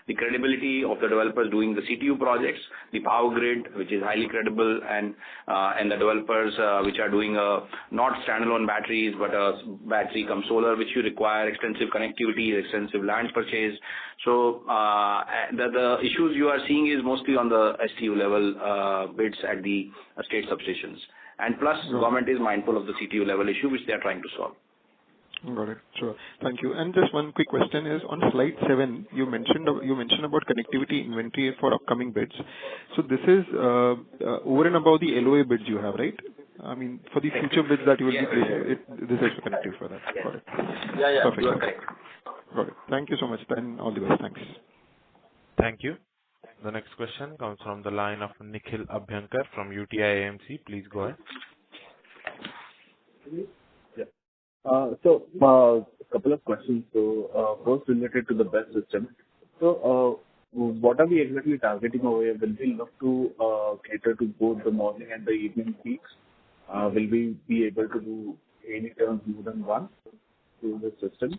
the credibility of the developers doing the CTU projects, the Power Grid, which is highly credible, and the developers which are doing not standalone batteries, but a battery cum solar, which you require extensive connectivity, extensive land purchase. So the issues you are seeing is mostly on the STU level bids at the state substations. And plus, government is mindful of the CTU level issue, which they are trying to solve. Got it. Sure. Thank you. And just one quick question is, on slide 7, you mentioned about connectivity inventory for upcoming bids. So this is over and above the LOA bids you have, right? I mean, for the future bids that you will be placing, this is connected for that. Yes. Got it. Yeah, perfect. you are correct. Got it. Thank you so much. Then all the best. Thanks. Thank you. The next question comes from the line of Nikhil Abhyankar from UTI AMC. Please go ahead. Yeah. So, a couple of questions. So, first related to the BESS system. So, what are we exactly targeting over here? Will we look to cater to both the morning and the evening peaks? Will we be able to do any turns more than one through the system?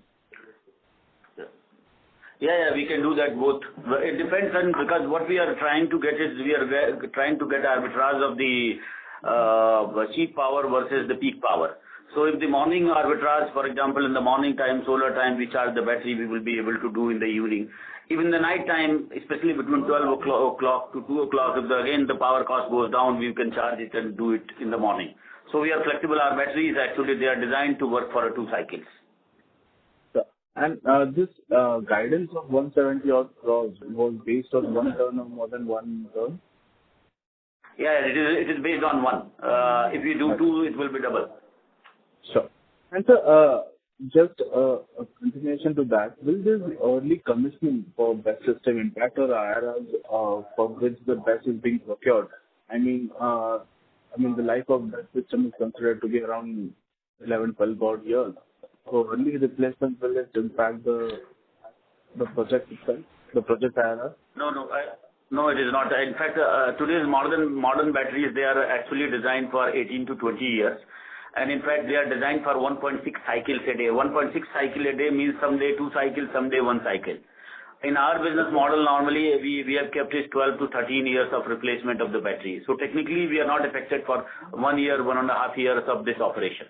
Yeah, we can do that both. It depends on, because what we are trying to get is, we are trying to get arbitrage of the cheap power versus the peak power. So if the morning arbitrage, for example, in the morning time, solar time, we charge the battery, we will be able to do in the evening. Even the night time, especially between 12 o'clock to 2 o'clock, if again the power cost goes down, we can charge it and do it in the morning. So we are flexible. Our batteries, actually, they are designed to work for 2 cycles. And this guidance of 170 odd crores was based on one turn or more than one turn? Yeah, it is based on one. If you do 2, it will be double. Sure. And so, just a continuation to that, will this early commissioning for BESS system impact or IRRs for which the BESS is being procured? I mean, the life of BESS system is considered to be around 11-12 odd years. So early replacement, will it impact the project itself, the project IRR? No. No, it is not. In fact, today's modern batteries, they are actually designed for 18 to 20 years. And in fact, they are designed for 1.6 cycles a day. 1.6 cycle a day means someday 2 cycles, someday 1 cycle. In our business model, normally we have kept it 12 to 13 years of replacement of the battery. So technically, we are not affected for 1 year, 1.5 years of this operation.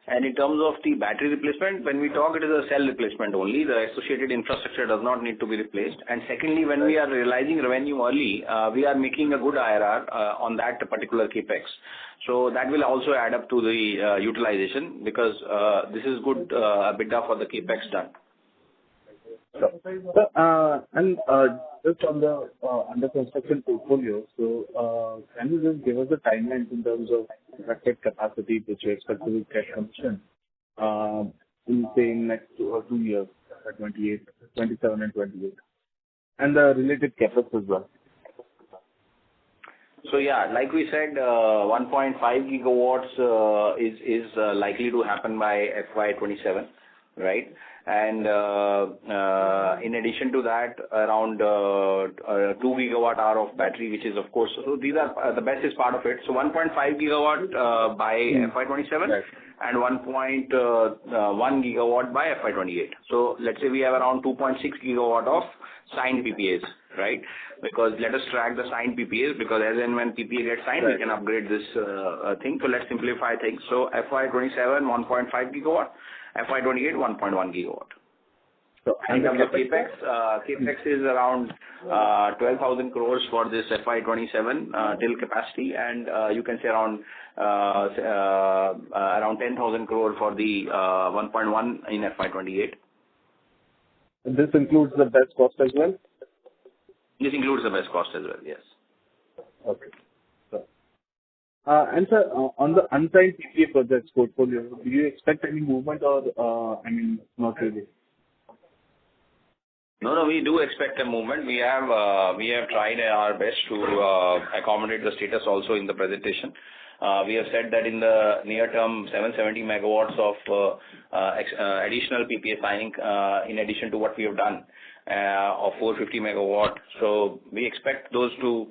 And in terms of the battery replacement, when we talk, it is a cell replacement only. The associated infrastructure does not need to be replaced. And secondly, when we are realizing revenue early, we are making a good IRR on that particular capex. So that will also add up to the utilization, because this is good EBITDA for the capex done. And just on the under construction portfolio, so can you just give us the timelines in terms of expected capacity which you expect to get commissioned in, say, next 2 years, 28, 27 and 28, and the related CapEx as well? So yeah, like we said, 1.5 gigawatts is likely to happen by FY27, right? And in addition to that, around 2 gigawatt hour of battery, which is of course, so these are the BESS is part of it. So 1.5 gigawatt by FY27 right. And 1.1 gigawatt by FY28. So let's say we have around 2.6 gigawatt of signed PPAs, right? Because let us track the signed PPAs, because as and when PPA gets signed, right, we can upgrade this thing. So let's simplify things. So FY27, 1.5 gigawatt. FY28, 1.1 gigawatt. So in terms of capex is around 12,000 crores for this FY27 till capacity, and you can say around 10,000 crore for the 1.1 in FY28. And this includes the BESS cost as well? This includes the BESS cost as well, yes. Okay. And sir, on the unsigned PPA projects portfolio, do you expect any movement or, not really? No, we do expect a movement. We have tried our best to accommodate the status also in the presentation. We have said that in the near term, 770 megawatts of additional PPA signing, in addition to what we have done, of 450 megawatt. So we expect those to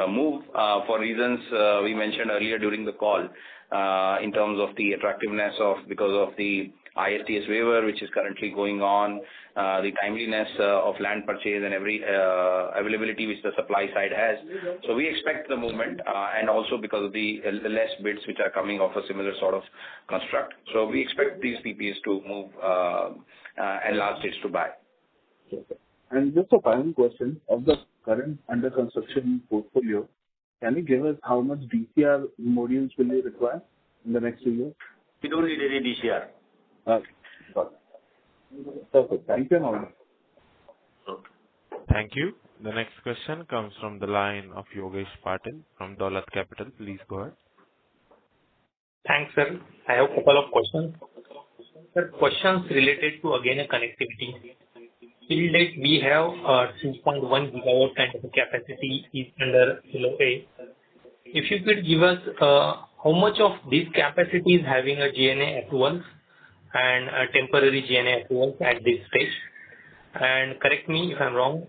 move for reasons we mentioned earlier during the call, in terms of the attractiveness because of the ISTS waiver, which is currently going on, the timeliness of land purchase and every availability which the supply side has. So we expect the movement, and also because of the less bids which are coming off a similar sort of construct. So we expect these PPAs to move and large states to buy. And just a final question, of the current under construction portfolio, can you give us how much DCR modules will you require in the next 2 years? We don't need any DCR. Okay, got it. Perfect. Thank you and all. Thank you. The next question comes from the line of Yogesh Patil from Dolat Capital. Please go ahead. Thanks, sir. I have a couple of questions. Sir, questions related to again connectivity. Till date, we have 2.1 gigawatt kind of capacity is under LOA. If you could give us how much of this capacity is having a GNA approvals and a temporary GNA approvals at this stage. And correct me if I'm wrong,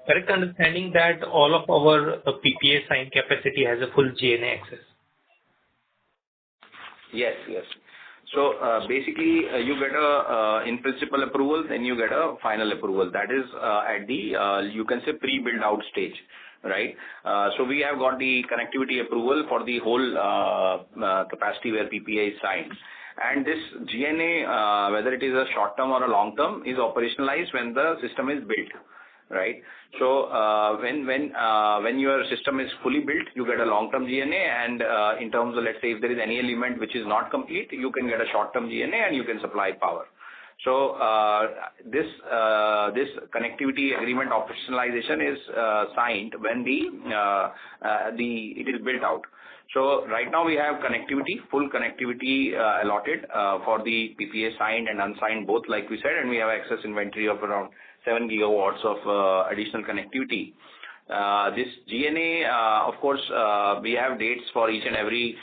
correct understanding that all of our PPA signed capacity has a full GNA access. Yes. So basically, you get a in principle approval, then you get a final approval. That is at the you can say pre-build out stage, right? So we have got the connectivity approval for the whole capacity where PPA is signed. And this GNA, whether it is a short term or a long term, is operationalized when the system is built, right? So when your system is fully built, you get a long term GNA, and in terms of, let's say, if there is any element which is not complete, you can get a short term GNA and you can supply power. So this connectivity agreement operationalization is signed when it is built out. So right now we have connectivity, full connectivity allotted for the PPA signed and unsigned both, like we said, and we have excess inventory of around 7 gigawatts of additional connectivity. This GNA, of course, we have dates for each and every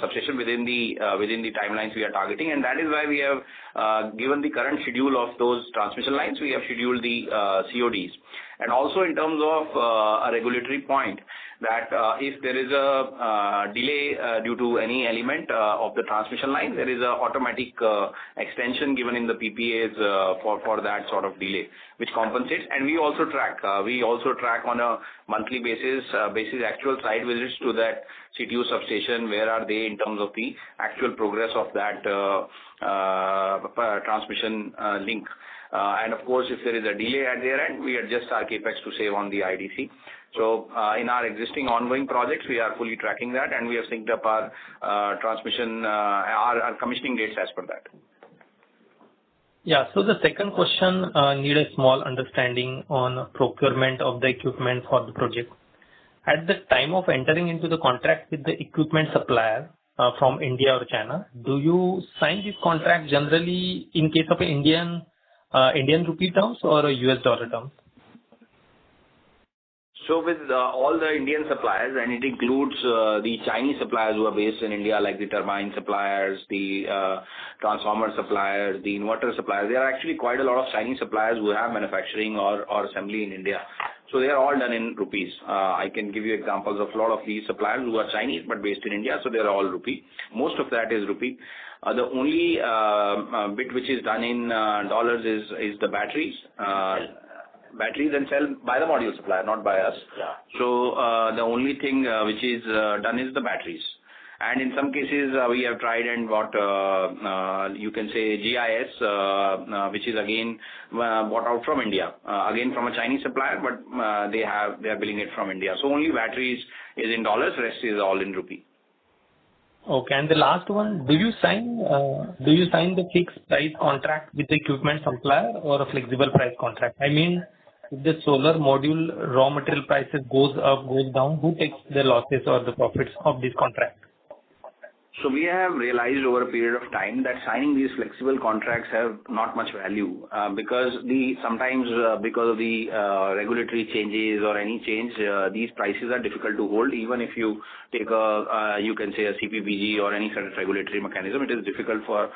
substation within the timelines we are targeting. And that is why we have given the current schedule of those transmission lines, we have scheduled the CODs. And also in terms of a regulatory point, that if there is a delay due to any element of the transmission line, there is a automatic extension given in the PPAs for that sort of delay, which compensates. And we also track on a monthly basis actual site visits to that CTU substation. Where are they in terms of the actual progress of that transmission link? And of course, if there is a delay at their end, we adjust our capex to save on the IDC. So in our existing ongoing projects, we are fully tracking that, and we have synced up our transmission, our commissioning dates as per that. Yeah. So the second question need a small understanding on procurement of the equipment for the project. At the time of entering into the contract with the equipment supplier from India or China, do you sign this contract generally in case of Indian rupee terms or US dollar terms? So with all the Indian suppliers, and it includes the Chinese suppliers who are based in India, like the turbine suppliers, the transformer suppliers, the inverter suppliers. There are actually quite a lot of Chinese suppliers who have manufacturing or assembly in India. So they are all done in rupees. I can give you examples of a lot of these suppliers who are Chinese but based in India, so they are all rupee. Most of that is rupee. The only bit which is done in dollars is the batteries. Batteries and cell by the module supplier, not by us. Yeah. So the only thing which is done is the batteries. And in some cases, we have tried and got, you can say, GIS, which is again bought out from India, again from a Chinese supplier, but they are billing it from India. So only batteries is in dollars, rest is all in rupee. Okay. And the last one, do you sign the fixed price contract with the equipment supplier or a flexible price contract? I mean, if the solar module raw material prices goes up, goes down, who takes the losses or the profits of this contract? So we have realized over a period of time that signing these flexible contracts have not much value because sometimes because of the regulatory changes or any change, these prices are difficult to hold. Even if you take you can say a CPPG or any sort of regulatory mechanism, it is difficult for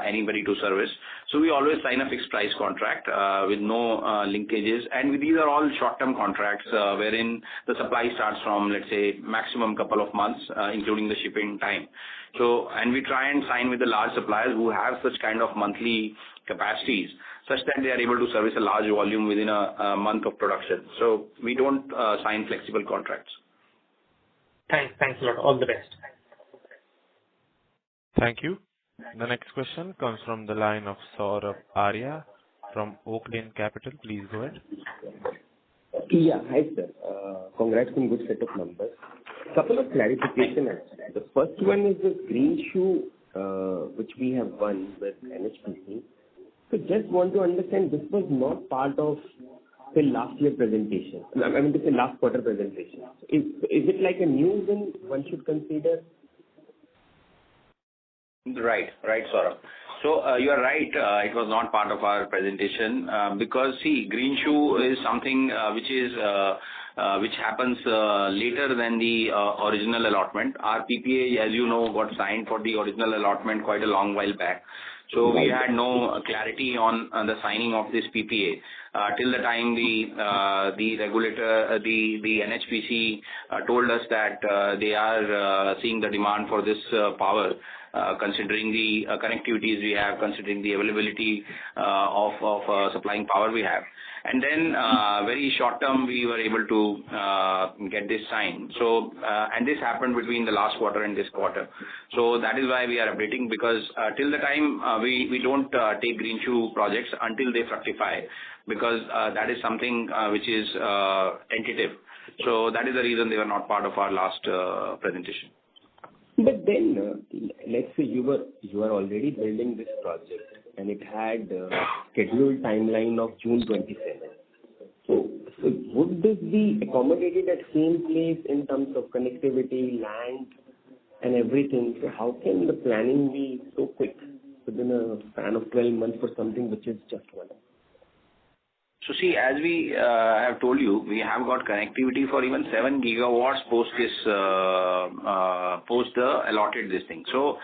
anybody to service. So we always sign a fixed price contract with no linkages, and these are all short-term contracts wherein the supply starts from, let's say, maximum couple of months, including the shipping time. So, and we try and sign with the large suppliers who have such kind of monthly capacities, such that they are able to service a large volume within a month of production. So we don't sign flexible contracts. Thanks a lot. All the best. Thank you. The next question comes from the line of Saurabh Arya from Oaklane Capital. Please go ahead. Yeah, hi sir. Congrats on good set of numbers. Couple of clarification actually. The first one is the green shoe which we have won with NHPC. So just want to understand, this was not part of the last year presentation. I mean to say last quarter presentation. Is it like a new win one should consider? Right, Saurabh. So you are right. It was not part of our presentation because see, green shoe is something which happens later than the original allotment. Our PPA, as you know, got signed for the original allotment quite a long while back. So we had no clarity on the signing of this PPA till the time the regulator, the NHPC, told us that they are seeing the demand for this power, considering the connectivities we have, considering the availability of supplying power we have. And then very short term, we were able to get this signed. So, and this happened between the last quarter and this quarter. So that is why we are updating, because till the time we don't take green shoe projects until they fructify, because that is something which is tentative. So that is the reason they were not part of our last presentation. But then, let's say you are already building this project and it had scheduled timeline of June 27. So would this be accommodated at same place in terms of connectivity, land, and everything? So how can the planning be so quick within a span of 12 months for something which is just one? So see, as we have told you, we have got connectivity for even 7 gigawatts post the allotted this thing. So,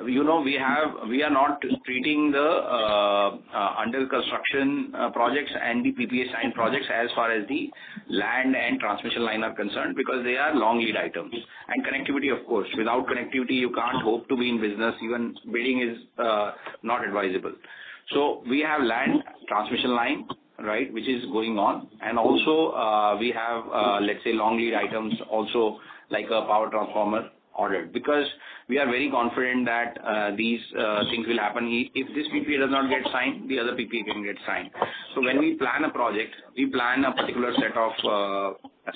we are not treating the under construction projects and the PPA signed projects as far as the land and transmission line are concerned, because they are long lead items. And connectivity, of course, without connectivity, you can't hope to be in business. Even bidding is not advisable. So we have land, transmission line, right, which is going on, and also we have let's say long lead items also, like a power transformer ordered, because we are very confident that these things will happen. If this PPA does not get signed, the other PPA can get signed. So when we plan a project, we plan a particular set of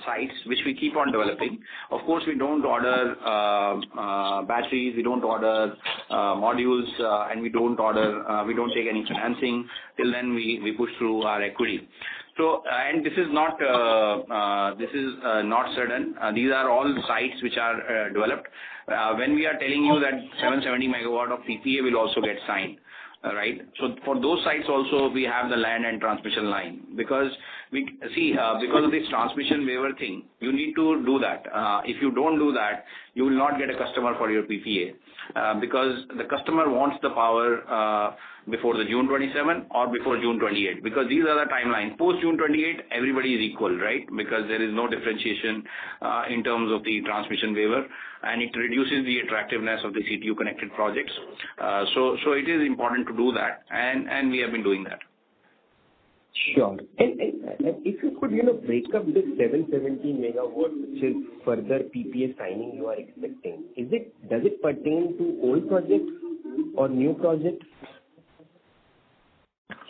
sites which we keep on developing. Of course, we don't order batteries, we don't order modules, and we don't take any financing. Till then, we push through our equity. So, and this is not sudden. These are all sites which are developed. When we are telling you that 770 megawatt of PPA will also get signed, right? So for those sites also, we have the land and transmission line, because we see because of this transmission waiver thing, you need to do that. If you don't do that, you will not get a customer for your PPA, because the customer wants the power before the June 27 or before June 28, because these are the timelines. Post June 28, everybody is equal, right? Because there is no differentiation in terms of the transmission waiver, and it reduces the attractiveness of the CTU connected projects. So it is important to do that, and we have been doing that. Sure. And if you could, break up this 770 megawatt, which is further PPA signing you are expecting, does it pertain to old projects or new projects?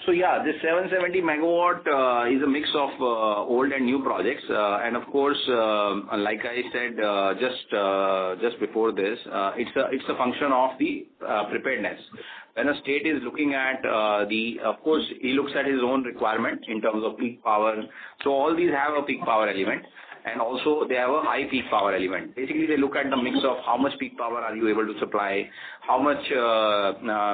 So yeah, this 770 megawatt is a mix of old and new projects, and of course, like I said just before this, it's a function of the preparedness. When a state is looking at of course, he looks at his own requirement in terms of peak power. So all these have a peak power element, and also they have a high peak power element. Basically, they look at the mix of how much peak power are you able to supply, how much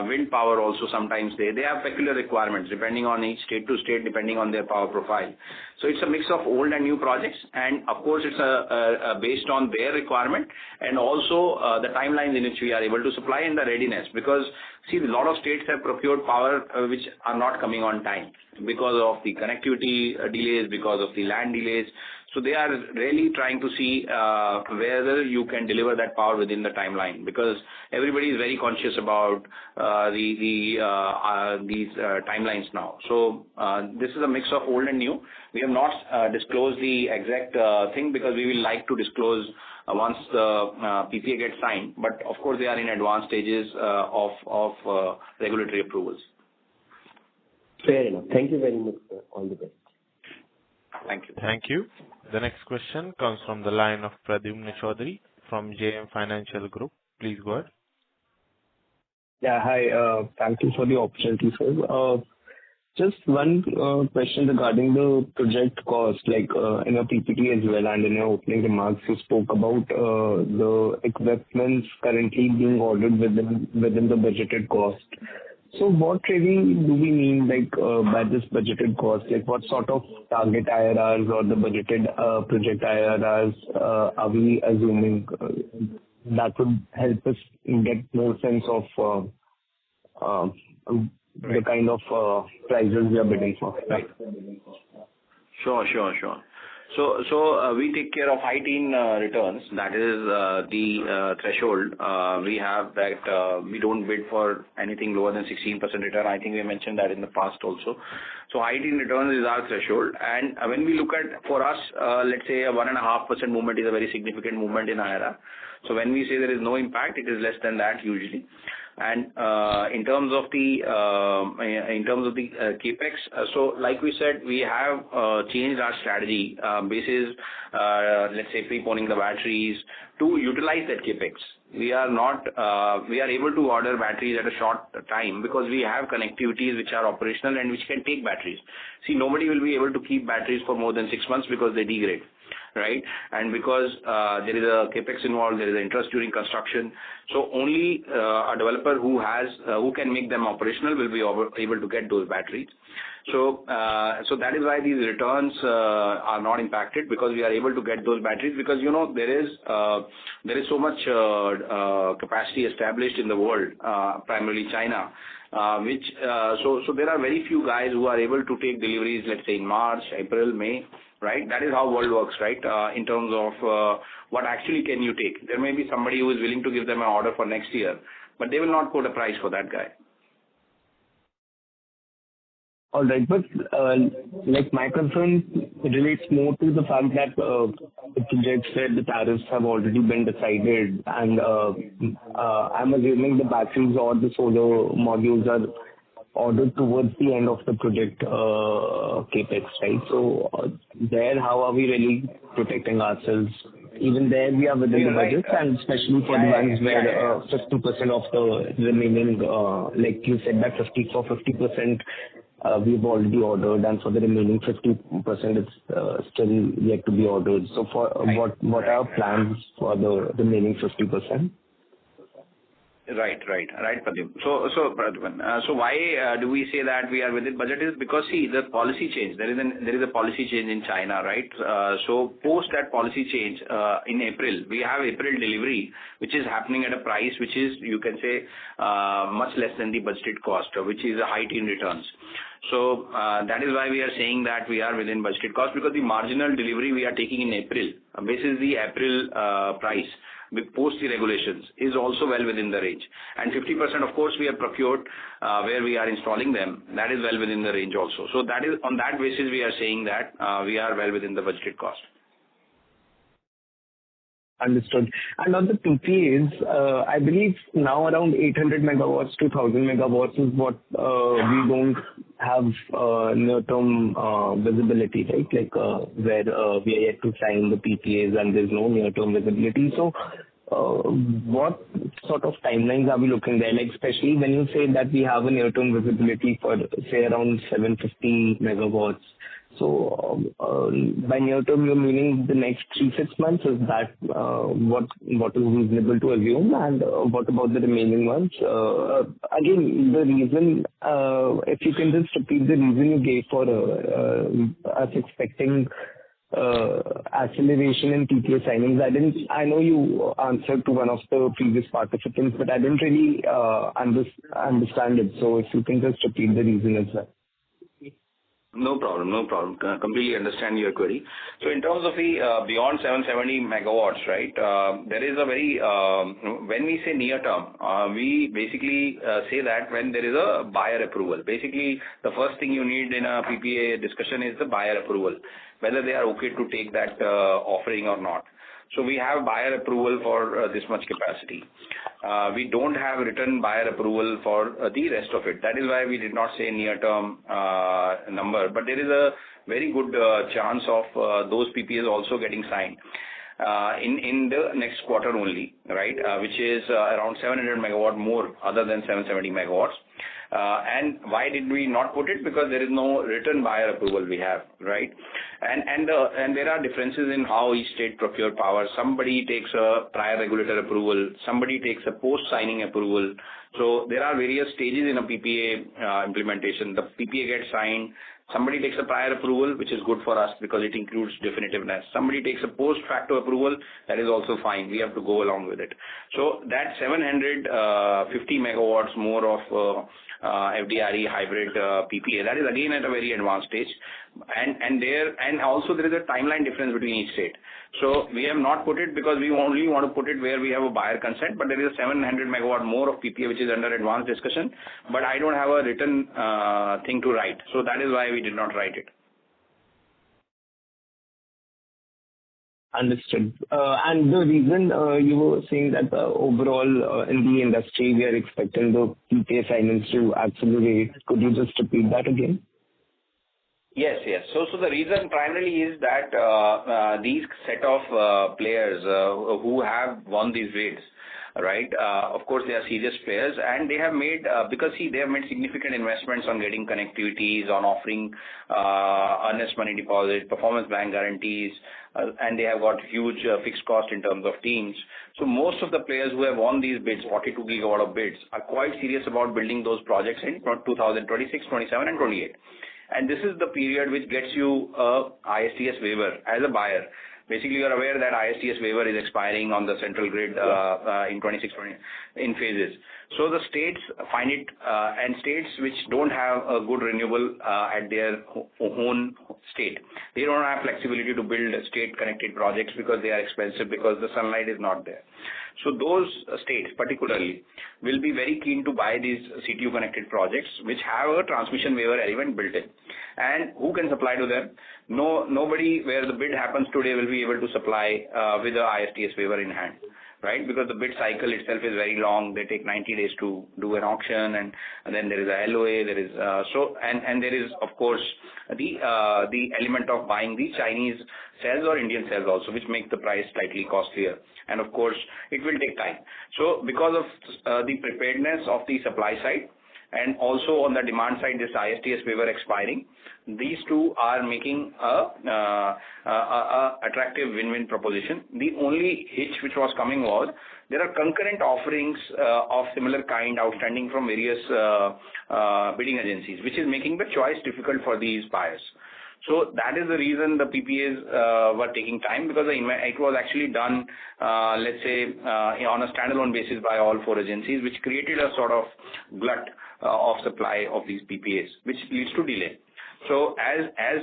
wind power also sometimes they have peculiar requirements depending on each state to state, depending on their power profile. So it's a mix of old and new projects, and of course it's based on their requirement, and also the timelines in which we are able to supply and the readiness, because see, a lot of states have procured power which are not coming on time because of the connectivity delays, because of the land delays. So they are really trying to see whether you can deliver that power within the timeline, because everybody is very conscious about these timelines now. So this is a mix of old and new. We have not disclosed the exact thing, because we will like to disclose once the PPA gets signed. But of course, they are in advanced stages of regulatory approvals. Fair enough. Thank you very much, sir. All the best. Thank you. Thank you. The next question comes from the line of Pradyumna Chaudhary from JM Financial Group. Please go ahead. Yeah, hi. Thank you for the opportunity, sir. Just one question regarding the project cost, like in your PPT as well, and in your opening remarks, you spoke about the equipments currently being ordered within the budgeted cost. So what really do we mean by this budgeted cost? Like what sort of target IRRs or the budgeted project IRRs are we assuming that would help us get more sense of the kind of prices we are bidding for? Right. Sure. So we take care of high teen returns. That is the threshold. We have that we don't bid for anything lower than 16% return. I think we mentioned that in the past also. So high teen returns is our threshold. And when we look at, for us, let's say a 1.5% movement is a very significant movement in IRR. So when we say there is no impact, it is less than that usually. And in terms of the capex, so like we said, we have changed our strategy basis, let's say preponing the batteries to utilize that capex. We are able to order batteries at a short time because we have connectivities which are operational and which can take batteries. See, nobody will be able to keep batteries for more than 6 months because they degrade. Right, and because there is a capex involved, there is interest during construction. So only a developer who can make them operational will be able to get those batteries. So that is why these returns are not impacted, because we are able to get those batteries, because there is so much capacity established in the world, primarily China, so there are very few guys who are able to take deliveries, let's say in March, April, May, right? That is how world works, right? In terms of what actually can you take. There may be somebody who is willing to give them an order for next year, but they will not put a price for that guy. All right, but like my concern relates more to the fact that the projects where the tariffs have already been decided, and I'm assuming the batteries or the solar modules are ordered towards the end of the project capex, right? So there, how are we really protecting ourselves? Even there, we are within the budget, and especially for the ones where 50% of the remaining, like you said, that 50%. We've already ordered, and for the remaining 50%, it's still yet to be ordered. So for what are plans for the remaining 50%? Right, Pradeep. So Pradman, so why do we say that we are within budget is because, see, the policy change. There is a policy change in China, right? So post that policy change in April, we have April delivery, which is happening at a price which is, you can say, much less than the budgeted cost, which is a high teen returns. So that is why we are saying that we are within budgeted cost, because the marginal delivery we are taking in April, basis the April price, post the regulations, is also well within the range. And 50%, of course, we have procured where we are installing them. That is well within the range also. So that is on that basis we are saying that we are well within the budgeted cost. Understood. And on the PPAs, I believe now around 800 megawatts to 1,000 megawatts is what we don't have near-term visibility, right? Like where we are yet to sign the PPAs and there's no near-term visibility. So what sort of timelines are we looking there? Like especially when you say that we have a near-term visibility for, say, around 750 megawatts. So by near term, you're meaning the next 3-6 months? Is that what is reasonable to assume? And what about the remaining ones? Again, the reason, if you can just repeat the reason you gave for us expecting acceleration in PPA signings. I know you answered to one of the previous participants, but I didn't really understand it. So if you can just repeat the reason as well. No problem. Completely understand your query. So in terms of the beyond 770 megawatts, right, there is a very, when we say near term, we basically say that when there is a buyer approval. Basically, the first thing you need in a PPA discussion is the buyer approval, whether they are okay to take that offering or not. So we have buyer approval for this much capacity. We don't have written buyer approval for the rest of it. That is why we did not say near-term number. But there is a very good chance of those PPAs also getting signed in the next quarter only, right? Which is around 700 megawatt more other than 770 megawatts. And why did we not put it? Because there is no written buyer approval we have, right? And there are differences in how each state procure power. Somebody takes a prior regulator approval, somebody takes a post-signing approval. So there are various stages in a PPA implementation. The PPA gets signed. Somebody takes a prior approval, which is good for us because it includes definitiveness. Somebody takes a post-facto approval, that is also fine. We have to go along with it. So that 750 megawatts more of FDRE hybrid PPA, that is again at a very advanced stage. And also there is a timeline difference between each state. So we have not put it because we only want to put it where we have a buyer consent, but there is a 700 megawatt more of PPA which is under advanced discussion, but I don't have a written thing to write. So that is why we did not write it. Understood. And the reason you were saying that overall in the industry we are expecting the PPA signings to accelerate. Could you just repeat that again? Yes. So the reason primarily is that these set of players who have won these bids, right? Of course, they are serious players, and they have made because they have made significant investments on getting connectivities, on offering earnest money deposit, performance bank guarantees, and they have got huge fixed cost in terms of teams. So most of the players who have won these bids, 42 gigawatt of bids, are quite serious about building those projects in 2026, 27, and 28. and this is the period which gets you a ISTS waiver as a buyer. Basically, you're aware that ISTS waiver is expiring on the central grid in 26 in phases. So the states find it, and states which don't have a good renewable at their own state, they don't have flexibility to build state-connected projects because they are expensive, because the sunlight is not there. So those states particularly will be very keen to buy these CTU-connected projects which have a transmission waiver element built in. And who can supply to them? Nobody where the bid happens today will be able to supply with the ISTS waiver in hand, right? Because the bid cycle itself is very long. They take 90 days to do an auction, and then there is a LOA. There is and there is of course the element of buying the Chinese cells or Indian cells also, which make the price slightly costlier. And of course, it will take time. So because of the preparedness of the supply side, and also on the demand side, this ISTS waiver expiring, these two are making a attractive win-win proposition. The only hitch which was coming was there are concurrent offerings of similar kind outstanding from various bidding agencies, which is making the choice difficult for these buyers. So that is the reason the PPAs were taking time, because it was actually done, let's say, on a standalone basis by all four agencies, which created a sort of glut of supply of these PPAs, which leads to delay. So as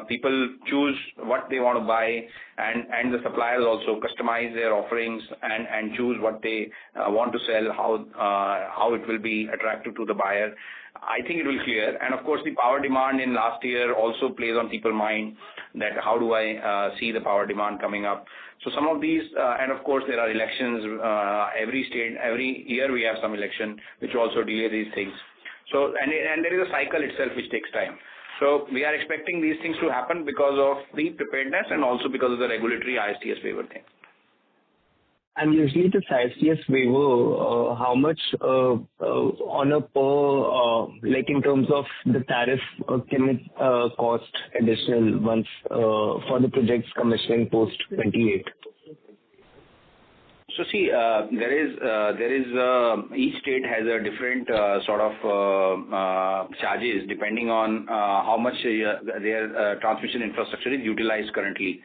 people choose what they want to buy, and the suppliers also customize their offerings and choose what they want to sell, how it will be attractive to the buyer, I think it will clear. And of course, the power demand in last year also plays on people's mind, that how do I see the power demand coming up. So some of these, and of course there are elections, every year we have some election, which also delay these things. So, and there is a cycle itself which takes time. So we are expecting these things to happen because of the preparedness and also because of the regulatory ISTS waiver thing. And usually this ISTS waiver, how much on a per, like in terms of the tariff, can it cost additional once for the projects commissioning post 28? So see, there is each state has a different sort of charges depending on how much their transmission infrastructure is utilized currently.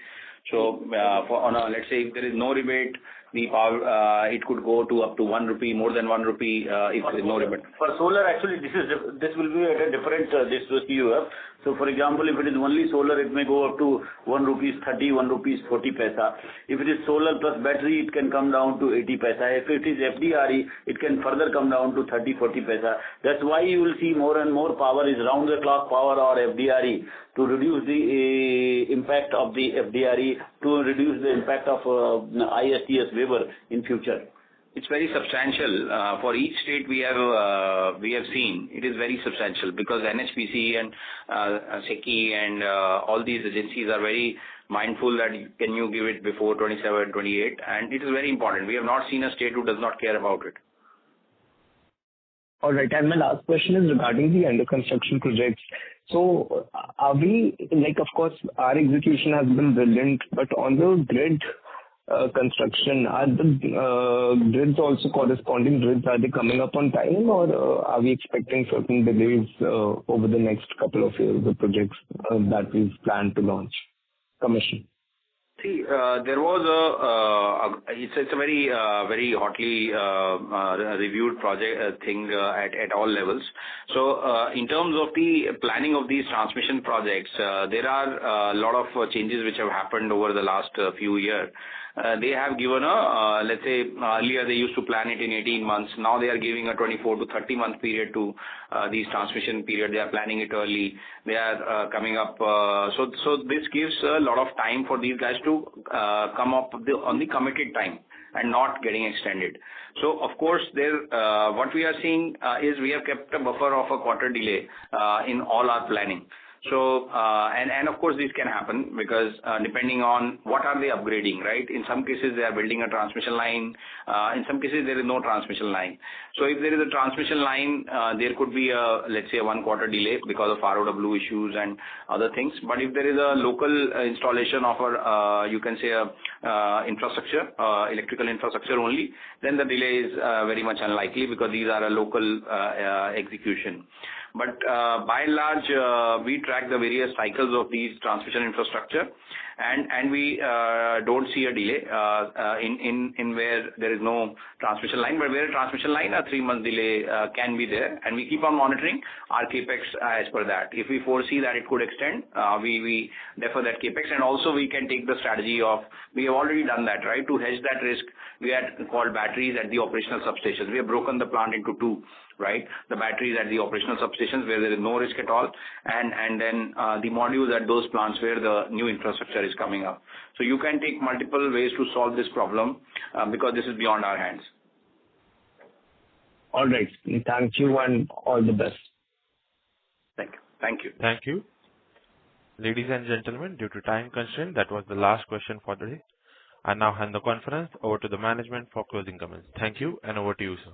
So let's say if there is no rebate, the power it could go to up to 1 rupee, more than 1 rupee if there is no rebate. For solar, actually, this will be at a different CUF. So, for example, if it is only solar, it may go up to 1 rupees 30, 1 rupees 40 paisa. If it is solar plus battery, it can come down to 80 paisa. If it is FDRE, it can further come down to 30, 40 paisa. That's why you will see more and more power is round-the-clock power or FDRE to reduce the impact of the FDRE, to reduce the impact of ISTS waiver in future. It's very substantial. For each state we have seen, it is very substantial, because NHPC and SECI and all these agencies are very mindful that can you give it before 27, 28, and it is very important. We have not seen a state who does not care about it. All right. And my last question is regarding the under construction projects. So are we, like, of course, our execution has been brilliant, but on the grid construction, are the grids also corresponding grids, are they coming up on time, or are we expecting certain delays over the next couple of years, the projects that we've planned to launch, commission? See, there was it's a very hotly reviewed project thing at all levels. So in terms of the planning of these transmission projects, there are a lot of changes which have happened over the last few years. They have given let's say, earlier they used to plan it in 18 months. Now they are giving a 24 to 30 month period to these transmission period. They are planning it early. They are coming up. So this gives a lot of time for these guys to come up on the committed time and not getting extended. So of course, what we are seeing is we have kept a buffer of a quarter delay in all our planning. So, and of course this can happen because depending on what are they upgrading, right? In some cases they are building a transmission line. In some cases there is no transmission line. So if there is a transmission line, there could be let's say a 1 quarter delay because of ROW issues and other things. But if there is a local installation of you can say infrastructure, electrical infrastructure only, then the delay is very much unlikely because these are a local execution. But by and large, we track the various cycles of these transmission infrastructure, and we don't see a delay in where there is no transmission line, but where a transmission line, a 3-month delay can be there, and we keep on monitoring our capex as per that. If we foresee that it could extend, we defer that capex, and also we can take the strategy of, we have already done that, right? To hedge that risk, we had called batteries at the operational substations. We have broken the plant into two, right? The batteries at the operational substations where there is no risk at all, and then the modules at those plants where the new infrastructure is coming up. So you can take multiple ways to solve this problem because this is beyond our hands. All right. Thank you and all the best. Thank you. Thank you. Thank you. Ladies and gentlemen, due to time constraint, that was the last question for the day. I now hand the conference over to the management for closing comments. Thank you, and over to you, sir.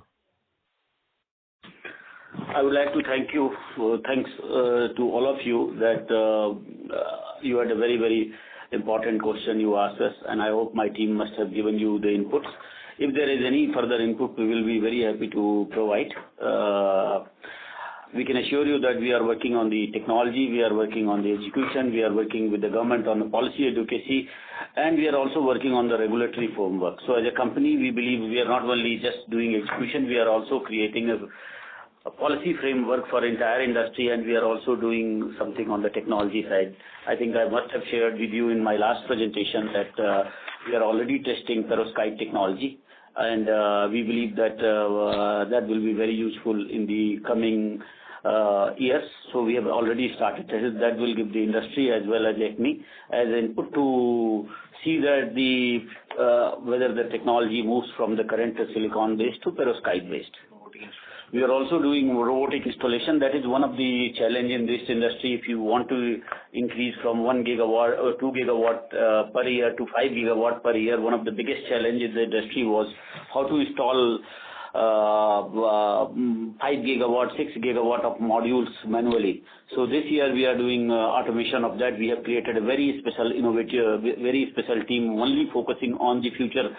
I would like to thank you. Thanks to all of you that you had a very, very important question you asked us, and I hope my team must have given you the inputs. If there is any further input, we will be very happy to provide. We can assure you that we are working on the technology, we are working on the execution, we are working with the government on the policy advocacy, and we are also working on the regulatory framework. So as a company, we believe we are not only just doing execution, we are also creating a policy framework for entire industry, and we are also doing something on the technology side. I think I must have shared with you in my last presentation that we are already testing perovskite technology, and we believe that that will be very useful in the coming years. So we have already started tests that will give the industry as well as ACME as input to see that whether the technology moves from the current silicon based to perovskite based. We are also doing robotic installation. That is one of the challenge in this industry. If you want to increase from 1 gigawatt or 2 gigawatt per year to 5 gigawatt per year, one of the biggest challenges in the industry was how to install 5 gigawatt, 6 gigawatt of modules manually. So this year we are doing automation of that. We have created a very special, innovative, very special team only focusing on the future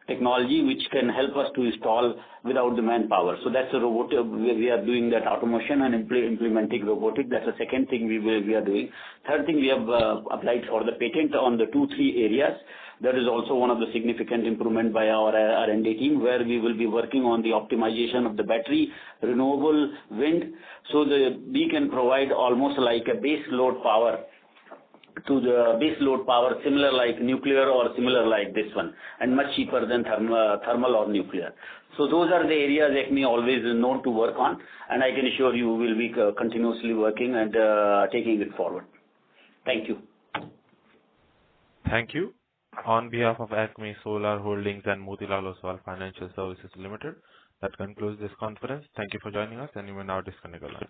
technology which can help us to install without the manpower. So that's a robot. We are doing that automation and implementing robotic. That's the second thing we are doing. Third thing, we have applied for the patent on the 2-3 areas. That is also one of the significant improvement by our R&D team, where we will be working on the optimization of the battery, renewable, wind, so that we can provide almost like a base load power to the base load power, similar like nuclear or similar like this one, and much cheaper than thermal or nuclear. So those are the areas ACME always is known to work on, and I can assure you will be continuously working and taking it forward. Thank you. Thank you. On behalf of Acme Solar Holdings and Motilal Oswal Financial Services Limited, that concludes this conference. Thank you for joining us, and you may now disconnect your line.